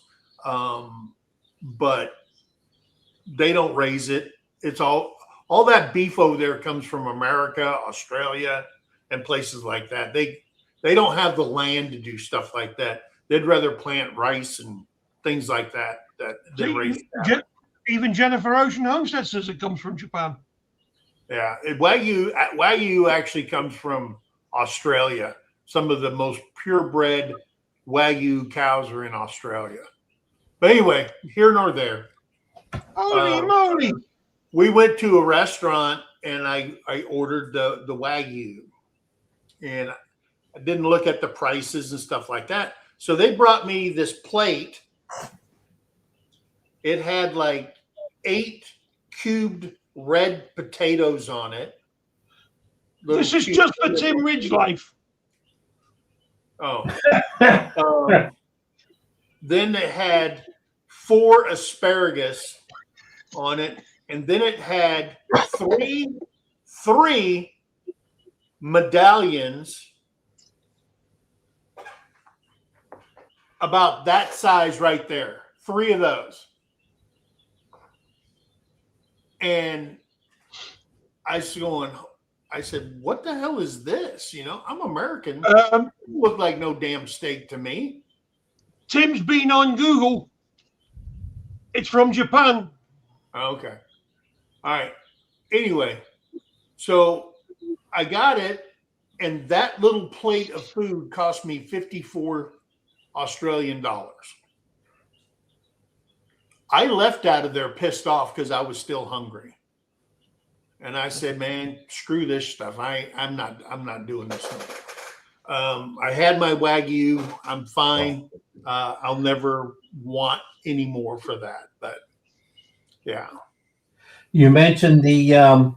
Speaker 1: but they don't raise it. It's all that beef over there comes from America, Australia, and places like that. They don't have the land to do stuff like that. They'd rather plant rice and things like that than raise cattle.
Speaker 2: Even Jennifer Ocean Homestead says it comes from Japan.
Speaker 1: Yeah, Wagyu actually comes from Australia. Some of the most purebred Wagyu cows are in Australia. But anyway, here nor there.
Speaker 2: Holy moly!
Speaker 1: We went to a restaurant, and I ordered the Wagyu, and I didn't look at the prices and stuff like that. So they brought me this plate. It had like 8 cubed red potatoes on it.
Speaker 2: This is just for Tim Ridge life.
Speaker 1: Oh. Then it had 4 asparagus on it, and then it had three medallions about that size right there. 3 of those. And I was going, I said, what the hell is this? You know, I'm American.
Speaker 2: Um,
Speaker 1: Look like no damn steak to me.
Speaker 2: Tim's been on Google. It's from Japan.
Speaker 1: Okay. All right. Anyway, so I got it, and that little plate of food cost me 54 Australian dollars. I left out of there pissed off because I was still hungry. And I said, man, screw this stuff. I'm not doing this anymore. I had my Wagyu. I'm fine. I'll never want any more for that. But yeah.
Speaker 3: You mentioned the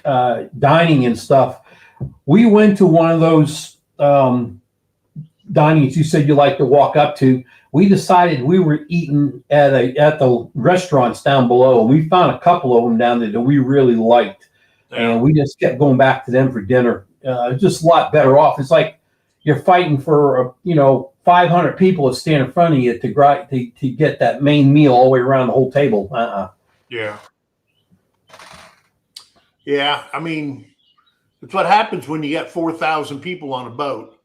Speaker 3: dining and stuff. We went to one of those dinings you said you like to walk up to. We decided we were eating at the restaurants down below, and we found a couple of them down there that we really liked, and we just kept going back to them for dinner. Just a lot better off. It's like you're fighting for 500 people to stand in front of you to get that main meal all the way around the whole table.
Speaker 1: Yeah. Yeah. I mean, it's what happens when you get 4,000 people on a boat.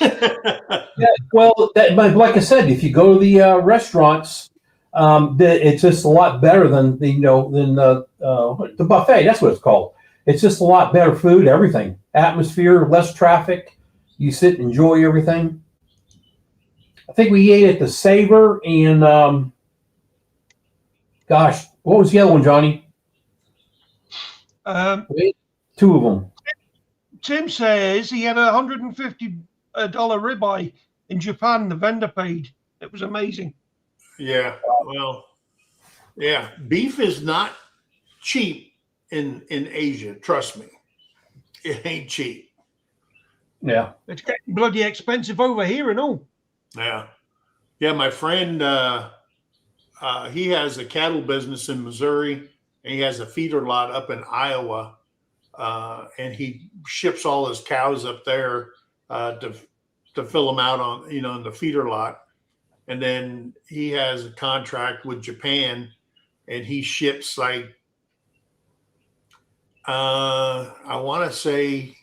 Speaker 3: Yeah, well, like I said, if you go to the restaurants, it's just a lot better than the buffet. That's what it's called. It's just a lot better food, everything, atmosphere, less traffic. You sit and enjoy everything. I think we ate at the Savor and gosh, what was the other one, Johnny? Two of them.
Speaker 2: Tim says he had $150 ribeye in Japan. The vendor paid. It was amazing.
Speaker 1: Yeah. Well, yeah. Beef is not cheap in Asia. Trust me. It ain't cheap.
Speaker 2: Yeah. It's getting bloody expensive over here and all.
Speaker 1: Yeah. Yeah. My friend, he has a cattle business in Missouri, and he has a feeder lot up in Iowa. And he ships all his cows up there to fill them out on, in the feeder lot. And then he has a contract with Japan, and he ships like, I want to say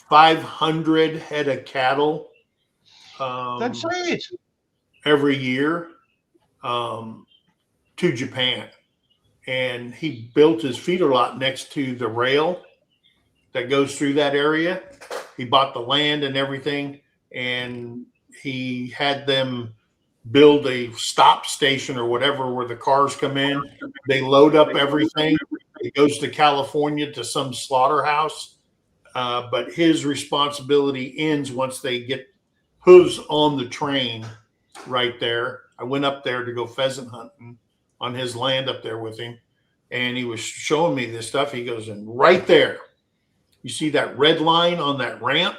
Speaker 1: 500 head of cattle.
Speaker 2: That's it.
Speaker 1: Every year to Japan. And he built his feeder lot next to the rail that goes through that area. He bought the land and everything, and he had them build a stop station or whatever where the cars come in. They load up everything. It goes to California to some slaughterhouse, but his responsibility ends once they get hooves on the train right there. I went up there to go pheasant hunting on his land up there with him, and he was showing me this stuff. He goes, and right there, you see that red line on that ramp?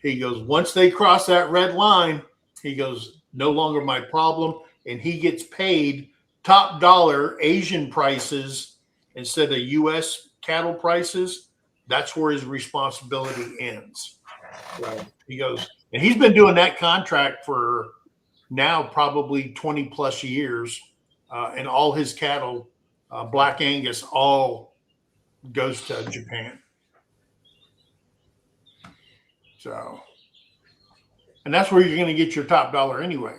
Speaker 1: He goes, once they cross that red line, he goes, no longer my problem. And he gets paid top dollar Asian prices instead of U.S. cattle prices. That's where his responsibility ends. So he goes, and he's been doing that contract for now probably 20 plus years. And all his cattle, Black Angus, all goes to Japan. So, and that's where you're going to get your top dollar anyway,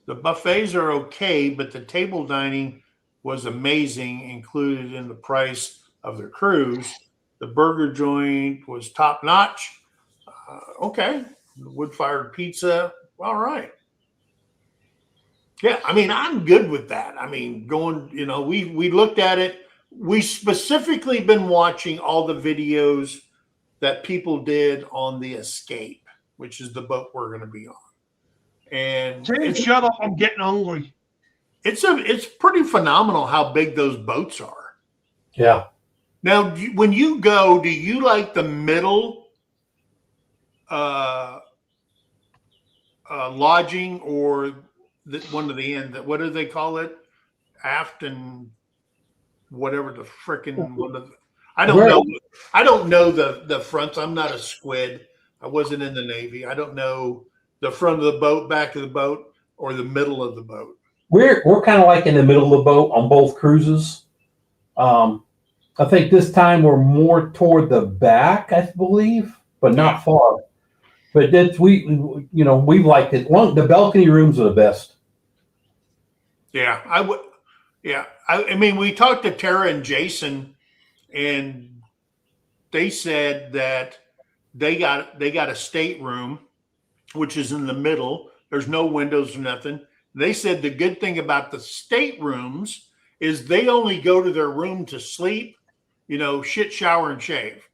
Speaker 1: The buffets are okay, but the table dining was amazing, included in the price of the cruise. The burger joint was top notch. Okay. Wood-fired pizza. All right. Yeah, I mean, I'm good with that. I mean, going, we looked at it. We specifically been watching all the videos that people did on the Escape, which is the boat we're going to be on. And
Speaker 2: shut up, I'm getting hungry.
Speaker 1: It's pretty phenomenal how big those boats are.
Speaker 3: Yeah.
Speaker 1: Now, when you go, do you like the middle lodging or one to the end? What do they call it? Aft and whatever the frickin' one of the, I don't know. I don't know the fronts. I'm not a squid. I wasn't in the Navy. I don't know the front of the boat, back of the boat. or the middle of the boat?
Speaker 3: We're kind of like in the middle of the boat on both cruises. I think this time we're more toward the back, I believe, but not far. But that's we've liked it. The balcony rooms are the best.
Speaker 1: Yeah, I would. Yeah, I mean, we talked to Tara and Jason, and they said that they got a stateroom, which is in the middle. There's no windows or nothing. They said the good thing about the staterooms is they only go to their room to sleep, shit, shower, and shave,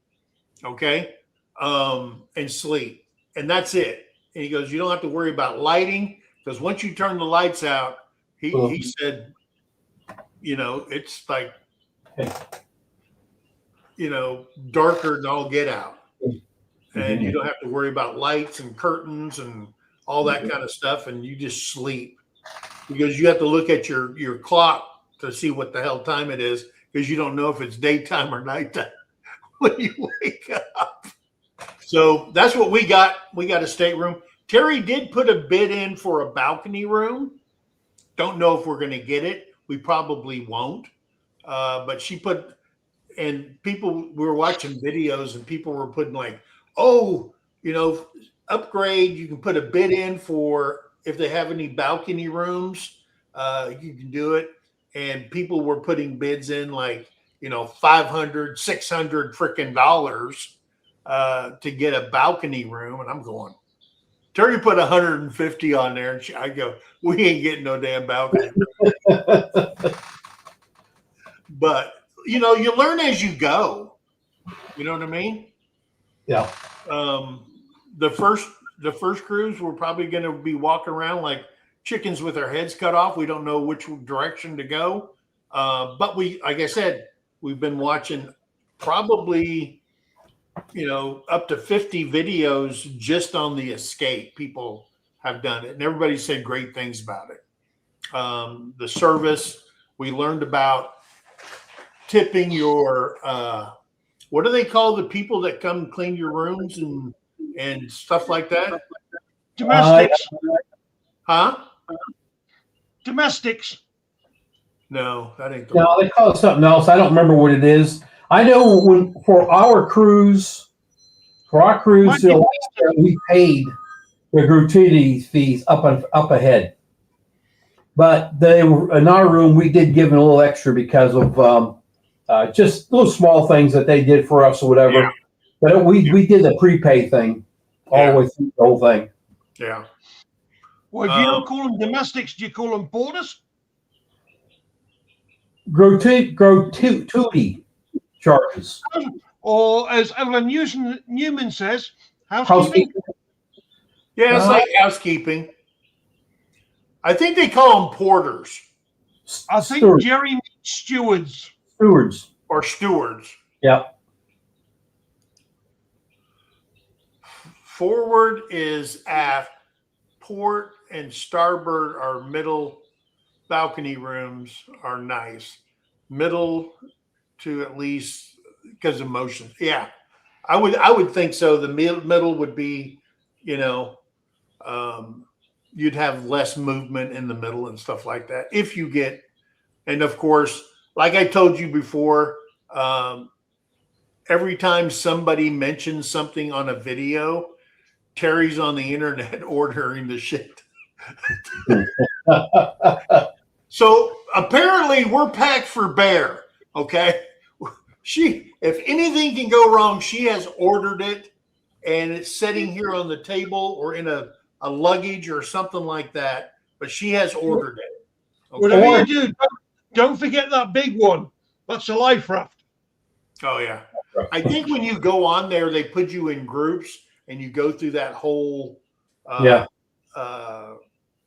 Speaker 1: okay, and sleep, and that's it. And he goes, you don't have to worry about lighting because once you turn the lights out, he said, it's like, darker than all get out. And you don't have to worry about lights and curtains and all that kind of stuff. And you just sleep because you have to look at your clock to see what the hell time it is because you don't know if it's daytime or nighttime when you wake up. So that's what we got. We got a stateroom. Terry did put a bid in for a balcony room. Don't know if we're going to get it. We probably won't. But she put, and we were watching videos and people were putting like, upgrade. You can put a bid in for if they have any balcony rooms, you can do it. And people were putting bids in like, $500, $600 freaking dollars to get a balcony room. And I'm going, Terry put 150 on there. And I go, we ain't getting no damn balcony. But, you learn as you go. You know what I mean?
Speaker 3: Yeah.
Speaker 1: The first cruise, we're probably going to be walking around like chickens with our heads cut off. We don't know which direction to go. But like I said, we've been watching probably, up to 50 videos just on the escape. People have done it and everybody said great things about it. The service, we learned about tipping your, what do they call the people that come clean your rooms and stuff like that?
Speaker 2: Domestics.
Speaker 1: Huh?
Speaker 2: Domestics.
Speaker 1: No, that ain't the
Speaker 3: No, they call it something else. I don't remember what it is. I know for our cruise, we paid the gratuity fees up ahead. But in our room, we did give them a little extra because of just little small things that they did for us or whatever.
Speaker 1: Yeah.
Speaker 3: But we did the prepay thing all the way through the whole thing.
Speaker 1: Yeah.
Speaker 2: Well, if you don't call them domestics, do you call them porters?
Speaker 3: Gratuity charges.
Speaker 2: Or as Evelyn Newman says, housekeeping?
Speaker 1: Yeah, it's like housekeeping. I think they call them porters.
Speaker 2: I think
Speaker 3: Stewards.
Speaker 2: Jerry means stewards.
Speaker 3: Stewards.
Speaker 1: Or stewards.
Speaker 3: Yeah.
Speaker 1: Forward is aft. Port and starboard are middle. Balcony rooms are nice. Middle to at least because of motion. Yeah, I would think so. The middle would be, you'd have less movement in the middle and stuff like that. If you get, and of course, like I told you before, every time somebody mentions something on a video, Terry's on the internet ordering the shit. So apparently we're packed for bear. Okay. If anything can go wrong, she has ordered it and it's sitting here on the table or in a luggage or something like that, but she has ordered it. Okay?
Speaker 2: Whatever you do, don't forget that big one. That's a life raft.
Speaker 1: Oh yeah. I think when you go on there, they put you in groups and you go through that whole,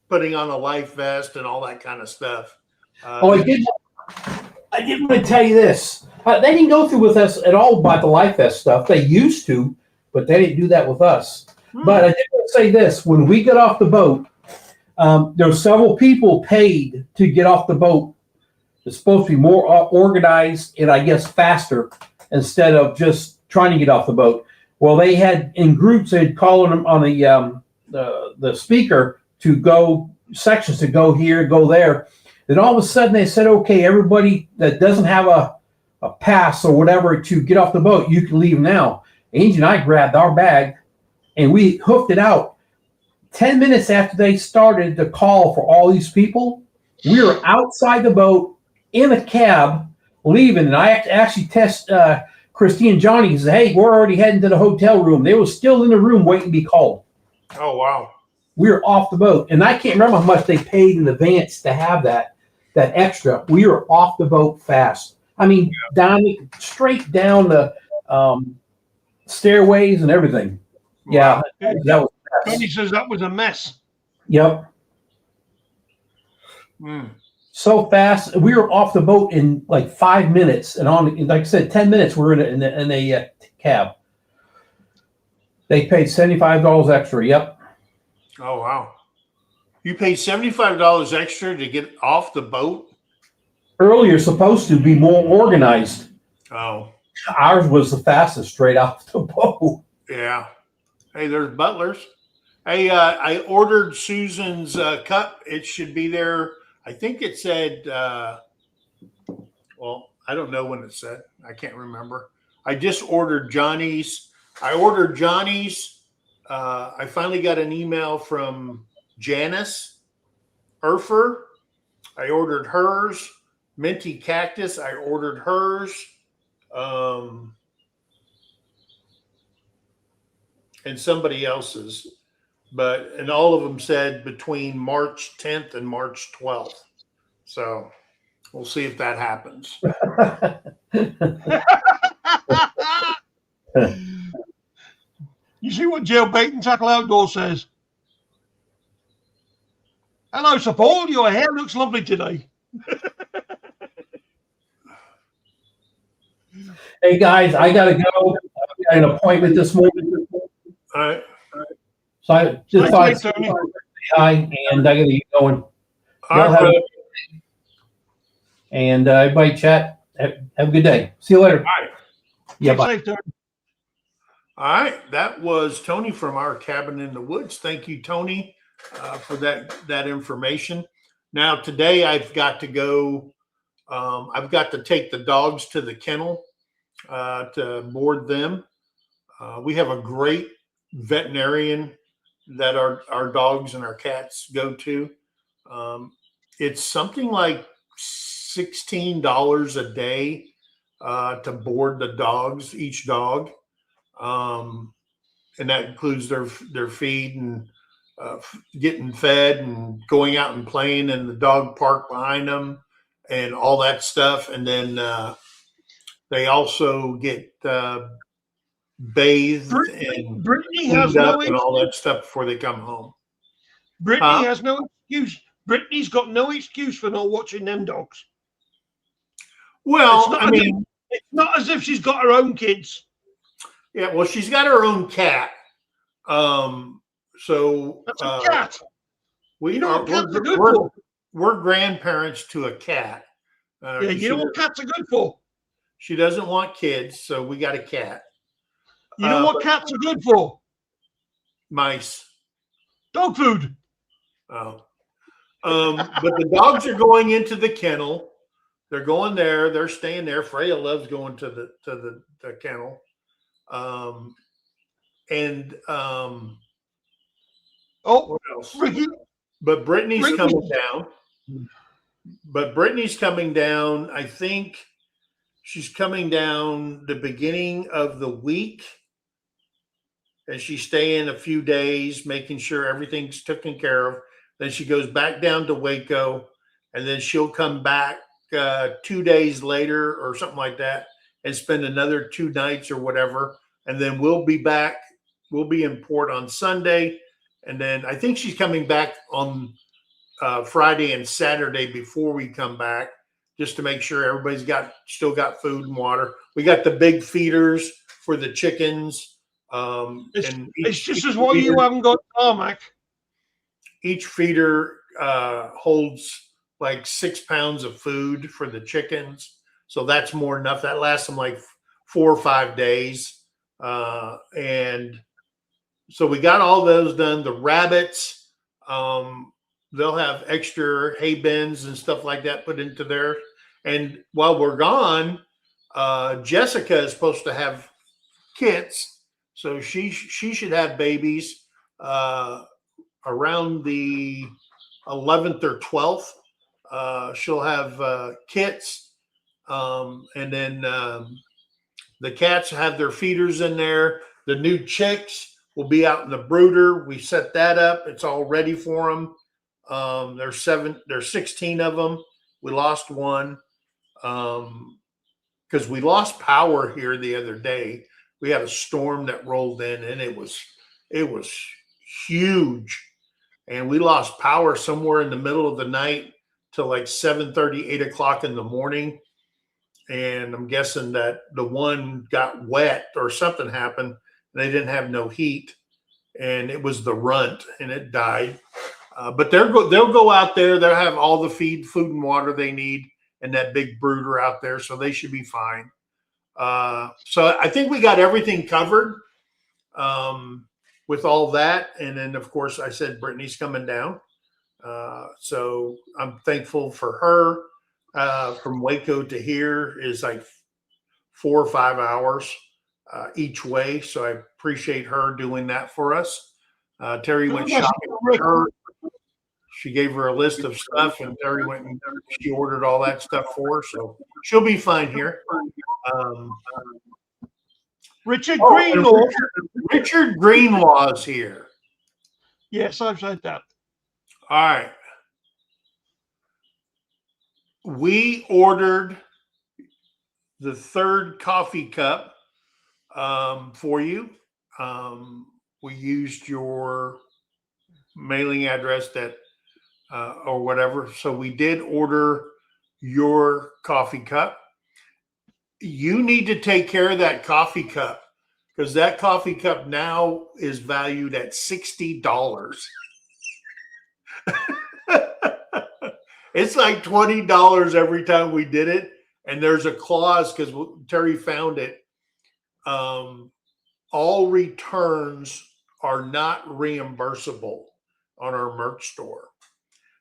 Speaker 1: putting on a life vest and all that kind of stuff.
Speaker 3: I did want to tell you this. They didn't go through with us at all about the life vest stuff. They used to, but they didn't do that with us. But I did want to say this. When we got off the boat, there were several people paid to get off the boat. It's supposed to be more organized and I guess faster instead of just trying to get off the boat. Well, they had in groups, they'd call them on the speaker to go sections to go here, go there. Then all of a sudden they said, okay, everybody that doesn't have a pass or whatever to get off the boat, you can leave now. Angie and I grabbed our bag and we hoofed it out. 10 minutes after they started the call for all these people, we were outside the boat in a cab leaving. And I actually test Christine and Johnny and said, hey, we're already heading to the hotel room. They were still in the room waiting to be called.
Speaker 1: Oh, wow.
Speaker 3: We were off the boat. And I can't remember how much they paid in advance to have that extra. We were off the boat fast. I mean, straight down the stairways and everything. Yeah, that was
Speaker 2: Tony says that was a mess.
Speaker 3: Yep. So fast. We were off the boat in like 5 minutes, and like I said, 10 minutes. We're in a cab. They paid $75 extra. Yep.
Speaker 1: Oh, wow. You paid $75 extra to get off the boat?
Speaker 3: Earlier, supposed to be more organized.
Speaker 1: Oh.
Speaker 3: Ours was the fastest straight off the boat.
Speaker 1: Yeah. Hey, there's butlers. Hey, I ordered Susan's cup. It should be there. I think it said, well, I don't know when it said. I can't remember. I just ordered Johnny's. I ordered Johnny's. I finally got an email from Janice Urfer. I ordered hers. Minty Cactus. I ordered hers. And somebody else's. And all of them said between March 10th and March 12th. So we'll see if that happens.
Speaker 2: You see what Jailbait and Tackle Outdoor says? Hello, Sir Paul. Your hair looks lovely today.
Speaker 3: Hey, guys, I got to go. I got an appointment this morning.
Speaker 1: All right.
Speaker 3: So I just thought I'd say hi, and I got to get going.
Speaker 1: All right.
Speaker 3: And everybody chat. Have a good day. See you later.
Speaker 1: All right.
Speaker 3: Yeah, bye.
Speaker 2: Safe, Tony.
Speaker 1: All right. That was Tony from our cabin in the woods. Thank you, Tony, for that information. Now, today I've got to go. I've got to take the dogs to the kennel to board them. We have a great veterinarian that our dogs and our cats go to. It's something like $16 a day to board the dogs, each dog. And that includes their feed and getting fed and going out and playing in the dog park behind them and all that stuff. And then they also get bathed and
Speaker 2: Brittany
Speaker 1: cleaned
Speaker 2: has
Speaker 1: up
Speaker 2: no
Speaker 1: and all that stuff before they come home.
Speaker 2: Brittany has no excuse. Brittany's got no excuse for not watching them dogs.
Speaker 1: Well,
Speaker 2: it's not as if she's got her own kids.
Speaker 1: Yeah, well, she's got her own cat. So
Speaker 2: That's a cat.
Speaker 1: We
Speaker 2: You know what cats are good for?
Speaker 1: We're grandparents to a cat.
Speaker 2: Yeah, you know what cats are good for?
Speaker 1: She doesn't want kids, so we got a cat.
Speaker 2: You know what cats are good for?
Speaker 1: Mice.
Speaker 2: Dog food.
Speaker 1: Oh. But the dogs are going into the kennel. They're going there. They're staying there. Freya loves going to the kennel. What else?
Speaker 2: Ricky.
Speaker 1: But Brittany's coming down. I think she's coming down the beginning of the week. And she's staying a few days, making sure everything's taken care of. Then she goes back down to Waco, and then she'll come back 2 days later or something like that and spend another 2 nights or whatever. And then we'll be back. We'll be in port on Sunday. And then I think she's coming back on Friday and Saturday before we come back, just to make sure everybody's still got food and water. We got the big feeders for the chickens.
Speaker 2: It's just as well you haven't got tarmac.
Speaker 1: Each feeder holds like 6 pounds of food for the chickens. So that's more than enough. That lasts them like 4 or 5 days. And so we got all those done. The rabbits, they'll have extra hay bins and stuff like that put into there. And while we're gone, Jessica is supposed to have kits, so she should have babies around the 11th or 12th. She'll have kits, and then the cats have their feeders in there. The new chicks will be out in the brooder. We set that up. It's all ready for them. There's 16 of them. We lost one because we lost power here the other day. We had a storm that rolled in, and it was huge, and we lost power somewhere in the middle of the night till like 7:30, 8 o'clock in the morning. And I'm guessing that the one got wet or something happened, and they didn't have no heat, and it was the runt, and it died. But they'll go out there. They'll have all the food and water they need in that big brooder out there, so they should be fine. So I think we got everything covered with all that. And then, of course, I said Brittany's coming down. So I'm thankful for her. From Waco to here is like 4 or 5 hours each way. So I appreciate her doing that for us. Terry went shopping for her. She gave her a list of stuff, and Terry went and she ordered all that stuff for her. So she'll be fine here.
Speaker 2: Richard Greenlaw.
Speaker 1: Richard Greenlaw is here.
Speaker 2: Yes, I've said that.
Speaker 1: All right. We ordered the 3rd coffee cup for you. We used your mailing address that or whatever. So we did order your coffee cup. You need to take care of that coffee cup because that coffee cup now is valued at $60. It's like $20 every time we did it. And there's a clause because Terry found it. All returns are not reimbursable on our merch store.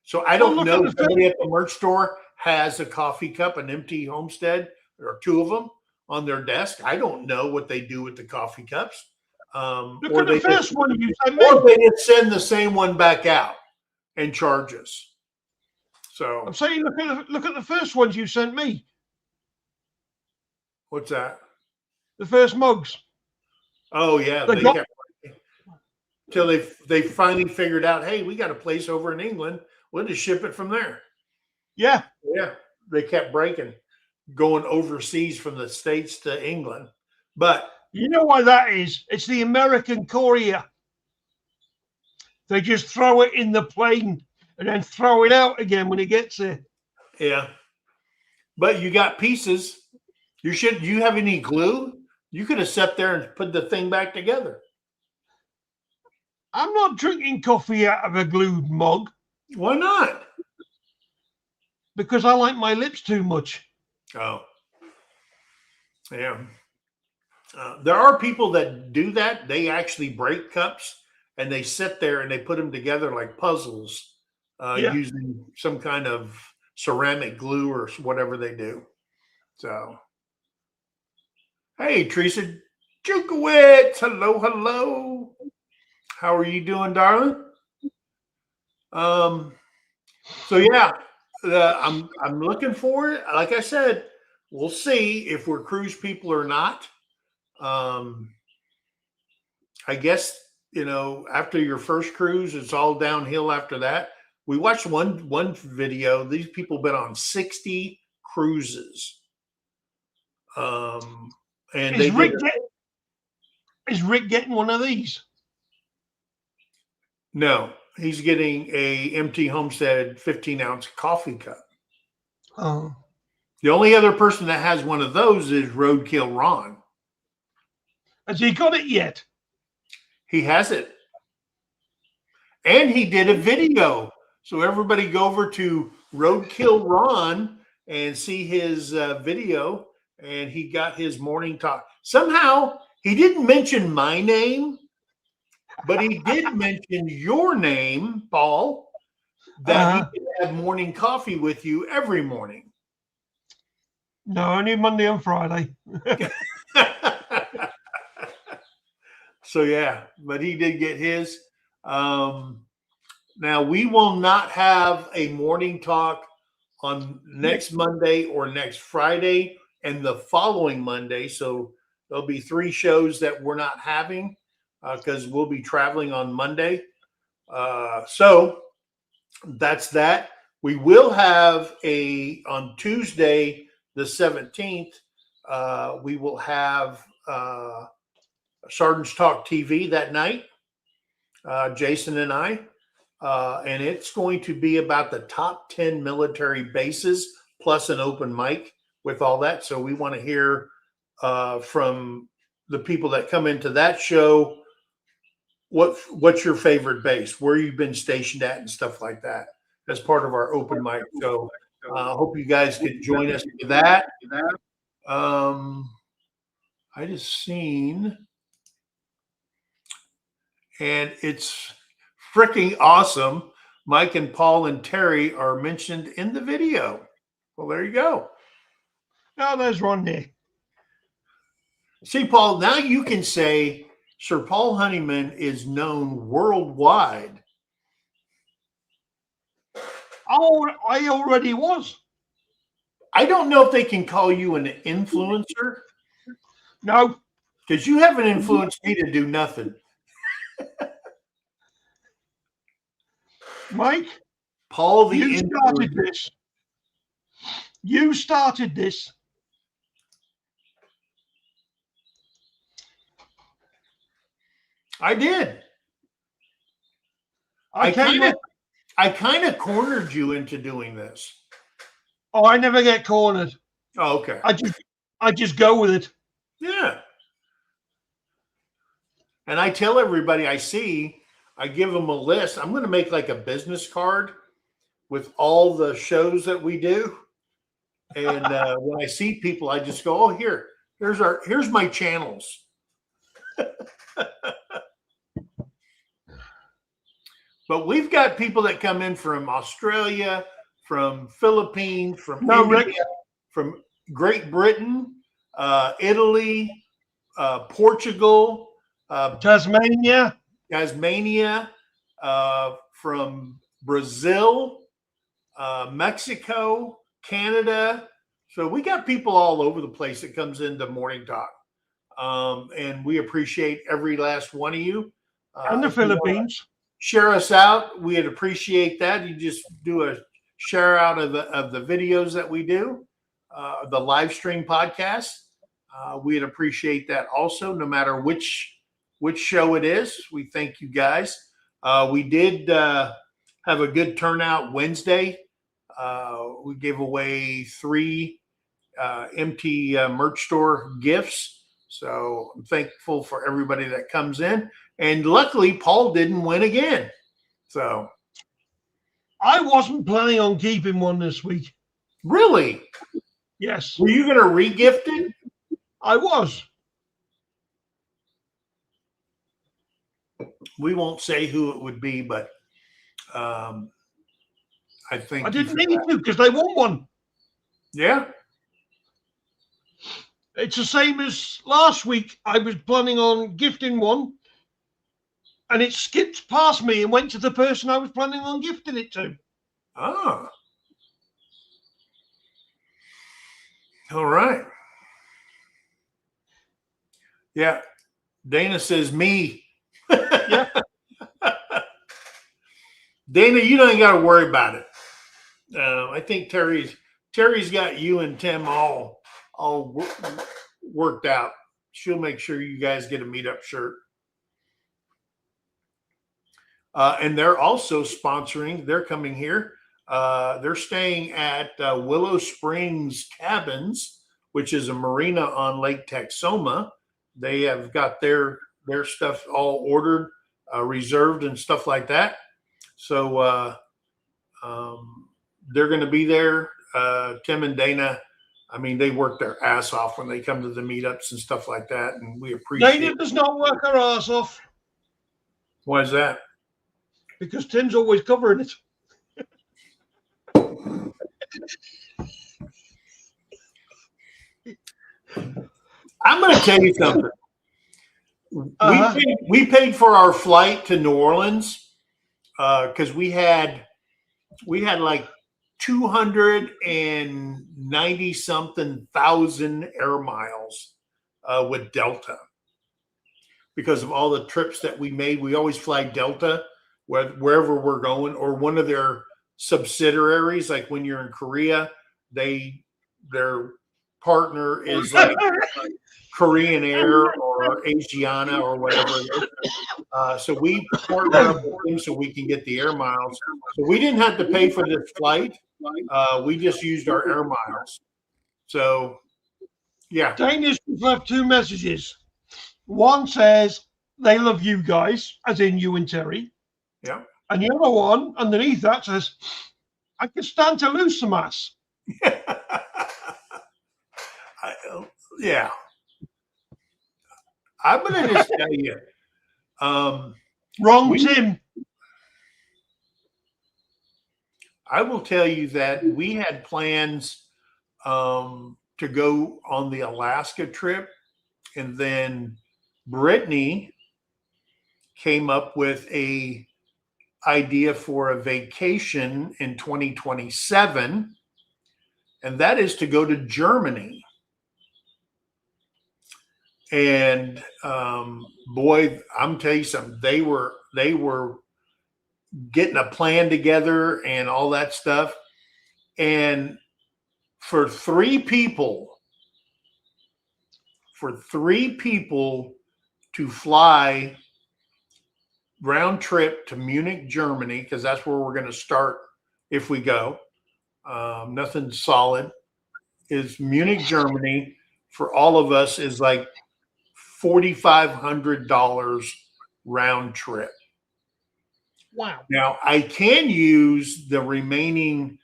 Speaker 1: So I don't know if somebody at the merch store has a coffee cup, an empty Homestead, or 2 of them on their desk. I don't know what they do with the coffee cups.
Speaker 2: Look at the first one you sent me.
Speaker 1: Or they just send the same one back out and charge us. So
Speaker 2: I'm saying, look at the first ones you sent me.
Speaker 1: What's that?
Speaker 2: The first mugs.
Speaker 1: Oh yeah, they kept till they finally figured out, hey, we got a place over in England. We'll just ship it from there.
Speaker 2: Yeah.
Speaker 1: Yeah. They kept breaking, going overseas from the States to England. But
Speaker 2: you know why that is? It's the American courier. They just throw it in the plane and then throw it out again when it gets there.
Speaker 1: Yeah. But you got pieces. You have any glue? You could have sat there and put the thing back together.
Speaker 2: I'm not drinking coffee out of a glued mug.
Speaker 1: Why not?
Speaker 2: Because I like my lips too much.
Speaker 1: Oh. Yeah. There are people that do that. They actually break cups and they sit there and they put them together like puzzles using some kind of ceramic glue or whatever they do. So, hey, Teresa Jukowitz. Hello, hello. How are you doing, darling? So yeah, I'm looking forward. Like I said, we'll see if we're cruise people or not. I guess, after your first cruise, it's all downhill after that. We watched one video. These people been on 60 cruises. And
Speaker 2: is Rick getting one of these?
Speaker 1: No, he's getting a empty Homestead 15-ounce coffee cup.
Speaker 2: Oh.
Speaker 1: The only other person that has one of those is Roadkill Ron.
Speaker 2: Has he got it yet?
Speaker 1: He has it. And he did a video. So everybody go over to Roadkill Ron and see his video. And he got his morning talk. Somehow, he didn't mention my name, but he did mention your name, Paul. that he can have morning coffee with you every morning.
Speaker 2: No, only Monday and Friday.
Speaker 1: So yeah, but he did get his. Now we will not have a morning talk on next Monday or next Friday and the following Monday. So there'll be 3 shows that we're not having because we'll be traveling on Monday. So that's that. We will have on Tuesday, the 17th, we will have Sergeant's Talk TV that night, Jason and I. And it's going to be about the top 10 military bases plus an open mic with all that. So we want to hear from the people that come into that show what's your favorite base, where you've been stationed at, and stuff like that as part of our open mic. So I hope you guys could join us for that. I just seen, and it's freaking awesome. Mike and Paul and Terry are mentioned in the video. Well, there you go.
Speaker 2: Oh, there's one there.
Speaker 1: See, Paul, now you can say Sir Paul Honeyman is known worldwide.
Speaker 2: Oh, I already was.
Speaker 1: I don't know if they can call you an influencer.
Speaker 2: No.
Speaker 1: Because you haven't influenced me to do nothing.
Speaker 2: Mike,
Speaker 1: Paul the
Speaker 2: you started
Speaker 1: influencer.
Speaker 2: this. You started this.
Speaker 1: I did.
Speaker 2: I
Speaker 1: kind of cornered you into doing this.
Speaker 2: Oh, I never get cornered.
Speaker 1: Oh, okay.
Speaker 2: I just go with it.
Speaker 1: Yeah. And I tell everybody I see, I give them a list. I'm going to make like a business card with all the shows that we do. And when I see people, I just go, oh, here's my channels. But we've got people that come in from Australia, from Philippines, from India, from Great Britain, Italy, Portugal,
Speaker 2: Tasmania,
Speaker 1: from Brazil, Mexico, Canada. So we got people all over the place that comes into Morning Talk. And we appreciate every last one of you.
Speaker 2: And the Philippines.
Speaker 1: Share us out. We'd appreciate that. You just do a share out of the videos that we do, the live stream podcast. We'd appreciate that also, no matter which show it is. We thank you guys. We did have a good turnout Wednesday. We gave away 3 empty merch store gifts. So I'm thankful for everybody that comes in. And luckily, Paul didn't win again. So
Speaker 2: I wasn't planning on keeping one this week.
Speaker 1: Really?
Speaker 2: Yes.
Speaker 1: Were you going to re-gift it?
Speaker 2: I was.
Speaker 1: We won't say who it would be, but I think
Speaker 2: I didn't need to because they want one.
Speaker 1: Yeah.
Speaker 2: It's the same as last week. I was planning on gifting one, and it skipped past me and went to the person I was planning on gifting it to.
Speaker 1: Ah. All right. Yeah. Dana says me.
Speaker 2: Yeah.
Speaker 1: Dana, you don't got to worry about it. I think Terry's got you and Tim all worked out. She'll make sure you guys get a meetup shirt. And they're also sponsoring. They're coming here. They're staying at Willow Springs Cabins, which is a marina on Lake Texoma. They have got their stuff all ordered, reserved, and stuff like that. So they're going to be there. Tim and Dana, I mean, they work their ass off when they come to the meetups and stuff like that, and we appreciate it.
Speaker 2: Dana does not work her ass off.
Speaker 1: Why is that?
Speaker 2: Because Tim's always covering it.
Speaker 1: I'm going to tell you something.
Speaker 2: Uh-huh.
Speaker 1: We paid for our flight to New Orleans because we had like 290 something thousand air miles with Delta because of all the trips that we made. We always fly Delta wherever we're going, or one of their subsidiaries. Like when you're in Korea, their partner is like Korean Air or Asiana or whatever it is. So we partner up with them so we can get the air miles. So we didn't have to pay for this flight. We just used our air miles. So, yeah.
Speaker 2: Danish left 2 messages. One says they love you guys, as in you and Terry.
Speaker 1: Yeah.
Speaker 2: And the other one underneath that says, I can stand to lose some ass.
Speaker 1: Yeah. I'm going to just tell you.
Speaker 2: Wrong, Tim.
Speaker 1: I will tell you that we had plans to go on the Alaska trip, and then Brittany came up with a idea for a vacation in 2027, and that is to go to Germany. And boy, I'm telling you something. They were getting a plan together and all that stuff. And for three people to fly round trip to Munich, Germany, because that's where we're going to start if we go. Nothing solid. Is Munich, Germany for all of us is like $4,500 round trip.
Speaker 2: Wow.
Speaker 1: Now I can use the remaining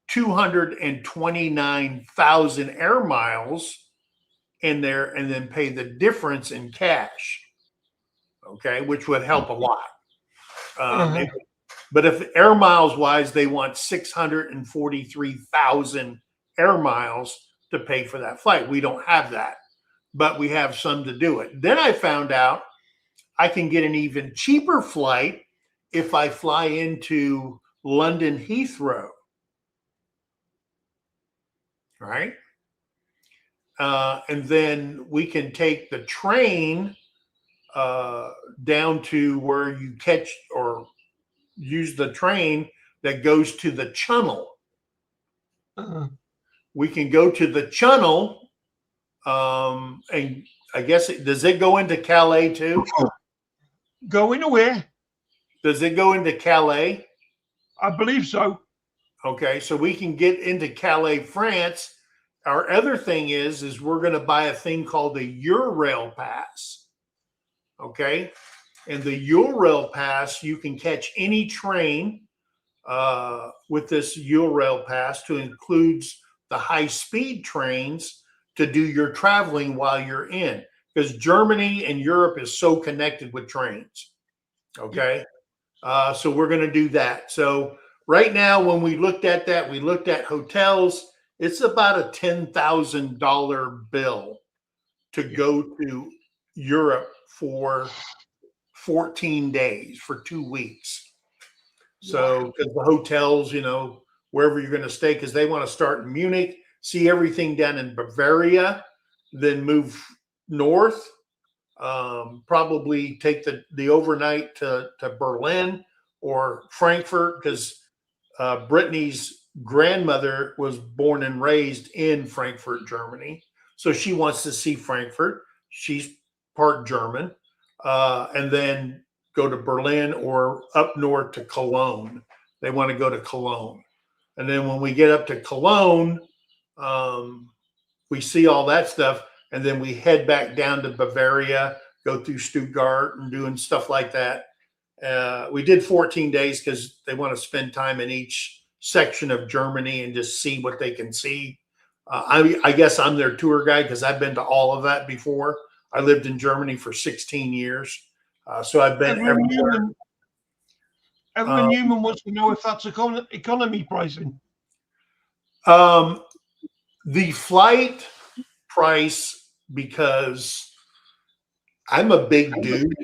Speaker 1: 229,000 air miles in there and then pay the difference in cash. Okay, which would help a lot. But if air miles wise, they want 643,000 air miles to pay for that flight. We don't have that, but we have some to do it. Then I found out I can get an even cheaper flight if I fly into London Heathrow. Right? And then we can take the train down to where you catch or use the train that goes to the Channel. We can go to the Channel, and I guess does it go into Calais too?
Speaker 2: Going where?
Speaker 1: Does it go into Calais?
Speaker 2: I believe so.
Speaker 1: Okay, so we can get into Calais, France. Our other thing is we're going to buy a thing called the Eurail Pass. Okay, and the Eurail Pass, you can catch any train with this Eurail Pass to includes the high-speed trains to do your traveling while you're in, because Germany and Europe is so connected with trains. Okay, so we're going to do that. So right now, when we looked at that, we looked at hotels. It's about a $10,000 bill to go to Europe for 14 days, for 2 weeks. So, because the hotels, wherever you're going to stay, because they want to start in Munich, see everything down in Bavaria, then move north, probably take the overnight to Berlin or Frankfurt, because Brittany's grandmother was born and raised in Frankfurt, Germany. So she wants to see Frankfurt. She's part German. And then go to Berlin or up north to Cologne. They want to go to Cologne. And then when we get up to Cologne, we see all that stuff. And then we head back down to Bavaria, go through Stuttgart and doing stuff like that. We did 14 days because they want to spend time in each section of Germany and just see what they can see. I guess I'm their tour guide because I've been to all of that before. I lived in Germany for 16 years. So I've been everywhere.
Speaker 2: Evelyn Newman wants to know if that's economy pricing.
Speaker 1: The flight price because I'm a big dude.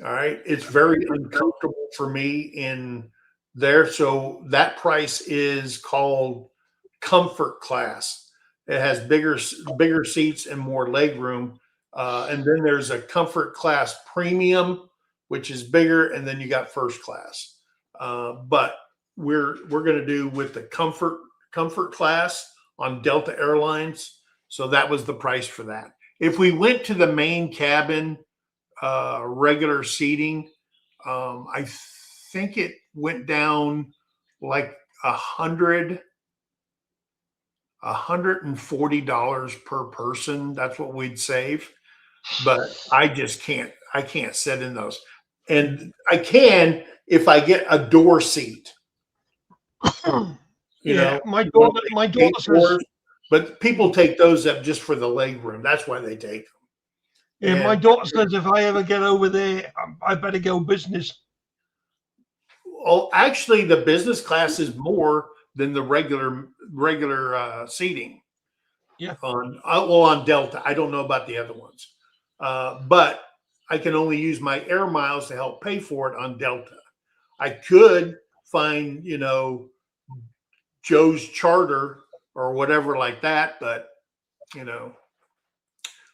Speaker 1: All right. It's very uncomfortable for me in there. So that price is called comfort class. It has bigger seats and more leg room. And then there's a comfort class premium, which is bigger, and then you got first class. But we're going to do with the comfort class on Delta Airlines. So that was the price for that. If we went to the main cabin, regular seating, I think it went down like $140 per person. That's what we'd save. But I can't sit in those. And I can if I get a door seat.
Speaker 2: My daughter says.
Speaker 1: But people take those up just for the leg room. That's why they take them.
Speaker 2: Yeah, my daughter says if I ever get over there, I better go business.
Speaker 1: Well, actually, the business class is more than the regular seating.
Speaker 2: Yeah.
Speaker 1: On Delta, I don't know about the other ones, but I can only use my air miles to help pay for it on Delta. I could find, Joe's Charter or whatever like that, but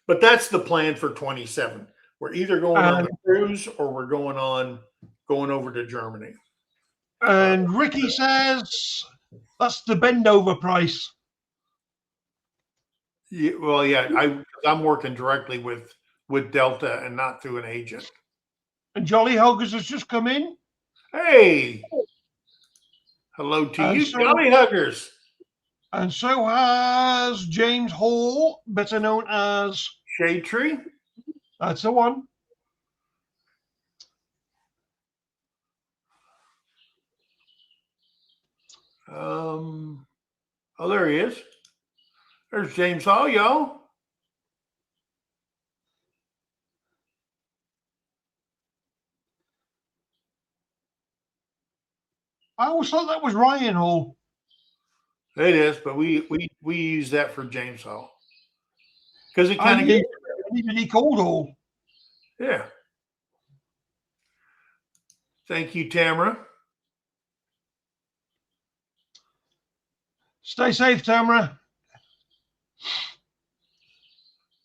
Speaker 1: but that's the plan for 27. We're either going on a cruise or we're going over to Germany.
Speaker 2: And Ricky says that's the bend over price.
Speaker 1: Yeah, well, yeah, I'm working directly with Delta and not through an agent.
Speaker 2: And Jolly Huggers has just come in.
Speaker 1: Hey, hello to you, Jolly Huggers.
Speaker 2: And so has James Hall, better known as
Speaker 1: Shade Tree.
Speaker 2: That's the one.
Speaker 1: Oh, there he is. There's James Hall, y'all.
Speaker 2: I always thought that was Ryan Hall.
Speaker 1: It is, but we use that for James Hall because it kind of
Speaker 2: gets really cold Hall.
Speaker 1: Yeah. Thank you, Tamara.
Speaker 2: Stay safe, Tamara.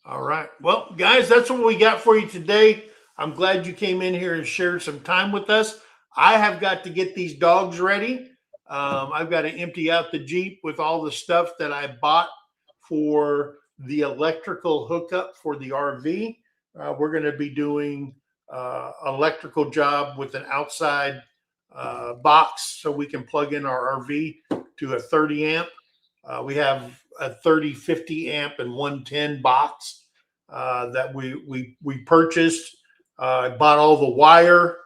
Speaker 1: All right. Well, guys, that's what we got for you today. I'm glad you came in here and shared some time with us. I have got to get these dogs ready. I've got to empty out the Jeep with all the stuff that I bought for the electrical hookup for the RV. We're going to be doing electrical job with an outside box so we can plug in our RV to a 30 amp. We have a 30, 50 amp and 110 box that we purchased. I bought all the wire.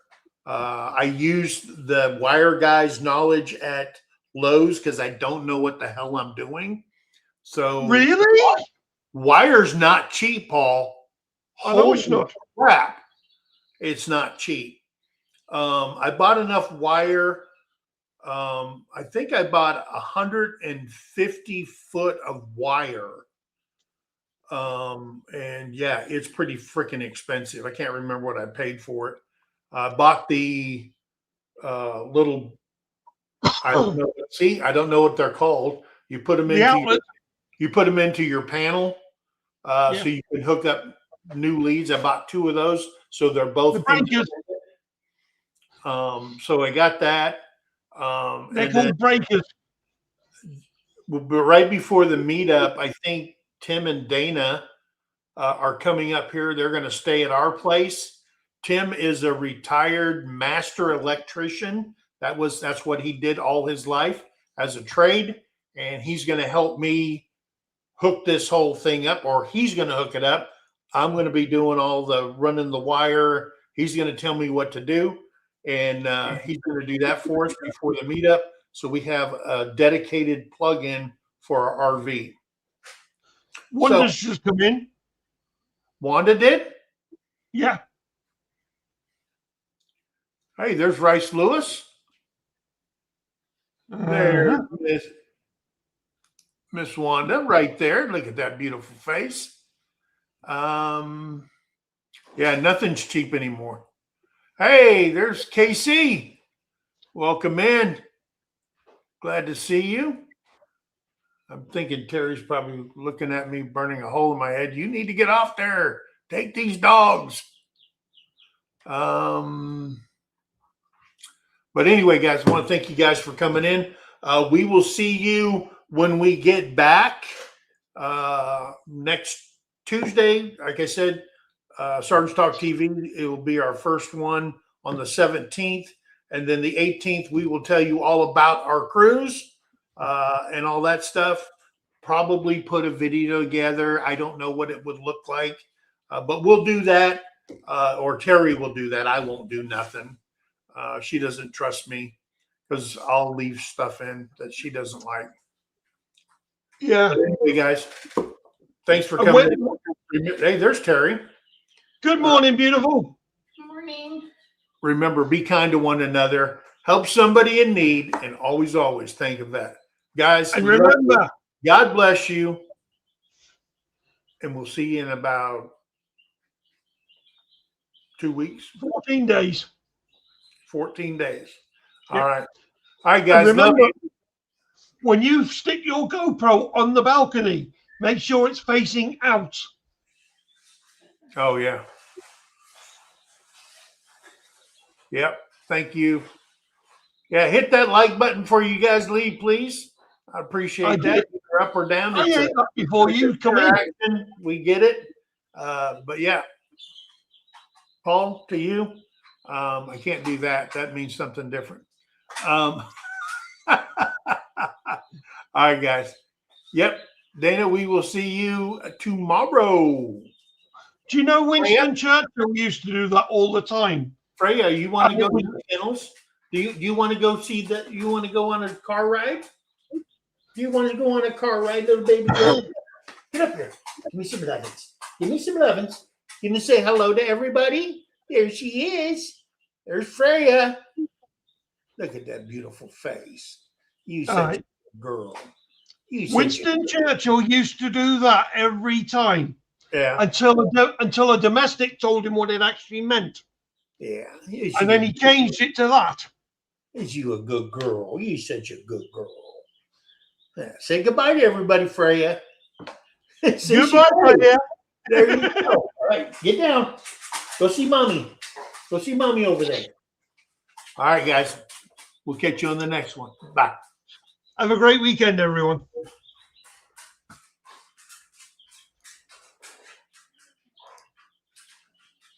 Speaker 1: I used the wire guy's knowledge at Lowe's because I don't know what the hell I'm doing. So
Speaker 2: really,
Speaker 1: wire's not cheap, Paul.
Speaker 2: Oh, it's not.
Speaker 1: Crap. It's not cheap. I bought enough wire. I think I bought 150 foot of wire. And yeah, it's pretty freaking expensive. I can't remember what I paid for it. I bought the little, I don't know. See, I don't know what they're called. You put them into your panel, so you can hook up new leads. I bought 2 of those, so they're both. So I got that.
Speaker 2: They're called breakers.
Speaker 1: But right before the meetup, I think Tim and Dana are coming up here. They're going to stay at our place. Tim is a retired master electrician. That's what he did all his life as a trade. And he's going to help me hook this whole thing up, or he's going to hook it up. I'm going to be doing all the running the wire. He's going to tell me what to do. And he's going to do that for us before the meetup. So we have a dedicated plug-in for our RV.
Speaker 2: Wanda's just come in.
Speaker 1: Wanda did?
Speaker 2: Yeah.
Speaker 1: Hey, there's Rice Lewis. There's Miss Wanda right there. Look at that beautiful face. Yeah, nothing's cheap anymore. Hey, there's KC. Welcome in. Glad to see you. I'm thinking Terry's probably looking at me, burning a hole in my head. You need to get off there. Take these dogs. But anyway, guys, I want to thank you guys for coming in. We will see you when we get back next Tuesday. Like I said, Sergeant's Talk TV, it will be our first one on the 17th. And then the 18th, we will tell you all about our cruise and all that stuff. Probably put a video together. I don't know what it would look like, but we'll do that. Or Terry will do that. I won't do nothing. She doesn't trust me because I'll leave stuff in that she doesn't like.
Speaker 2: Yeah.
Speaker 1: But anyway, guys, thanks for coming in. Hey, there's Terry.
Speaker 2: Good morning, beautiful.
Speaker 4: Good morning.
Speaker 1: Remember, be kind to one another. Help somebody in need, and always, always think of that. Guys,
Speaker 2: And remember,
Speaker 1: God bless you, and we'll see you in about 2 weeks.
Speaker 2: 14 days.
Speaker 1: 14 days.
Speaker 2: Yep.
Speaker 1: All right. All right, guys.
Speaker 2: And remember, when you stick your GoPro on the balcony, make sure it's facing out.
Speaker 1: Oh, yeah. Yep. Thank you. Yeah, hit that like button before you guys leave, please. I appreciate that. Either up or down.
Speaker 2: I ate up before you come in.
Speaker 1: We get it. But yeah. Paul, to you. I can't do that. That means something different. All right, guys. Yep. Dana, we will see you tomorrow.
Speaker 2: Do you know Winston Churchill used to do that all the time?
Speaker 1: Freya, you want to go to the kennels? Do you want to go see that? You want to go on a car ride? Do you want to go on a car ride, little baby girl? Get up here. Give me some lovins. Give me some lovins. Can you say hello to everybody? There she is. There's Freya. Look at that beautiful face. You such a girl.
Speaker 2: Winston Churchill used to do that every time.
Speaker 1: Yeah.
Speaker 2: Until a domestic told him what it actually meant.
Speaker 1: Yeah.
Speaker 2: And then he changed it to that.
Speaker 1: Is you a good girl? You such a good girl. Yeah. Say goodbye to everybody, Freya.
Speaker 2: Goodbye, Freya.
Speaker 1: There you go. All right, get down. Go see mommy. Go see mommy over there. All right, guys. We'll catch you on the next one. Bye.
Speaker 2: Have a great weekend, everyone.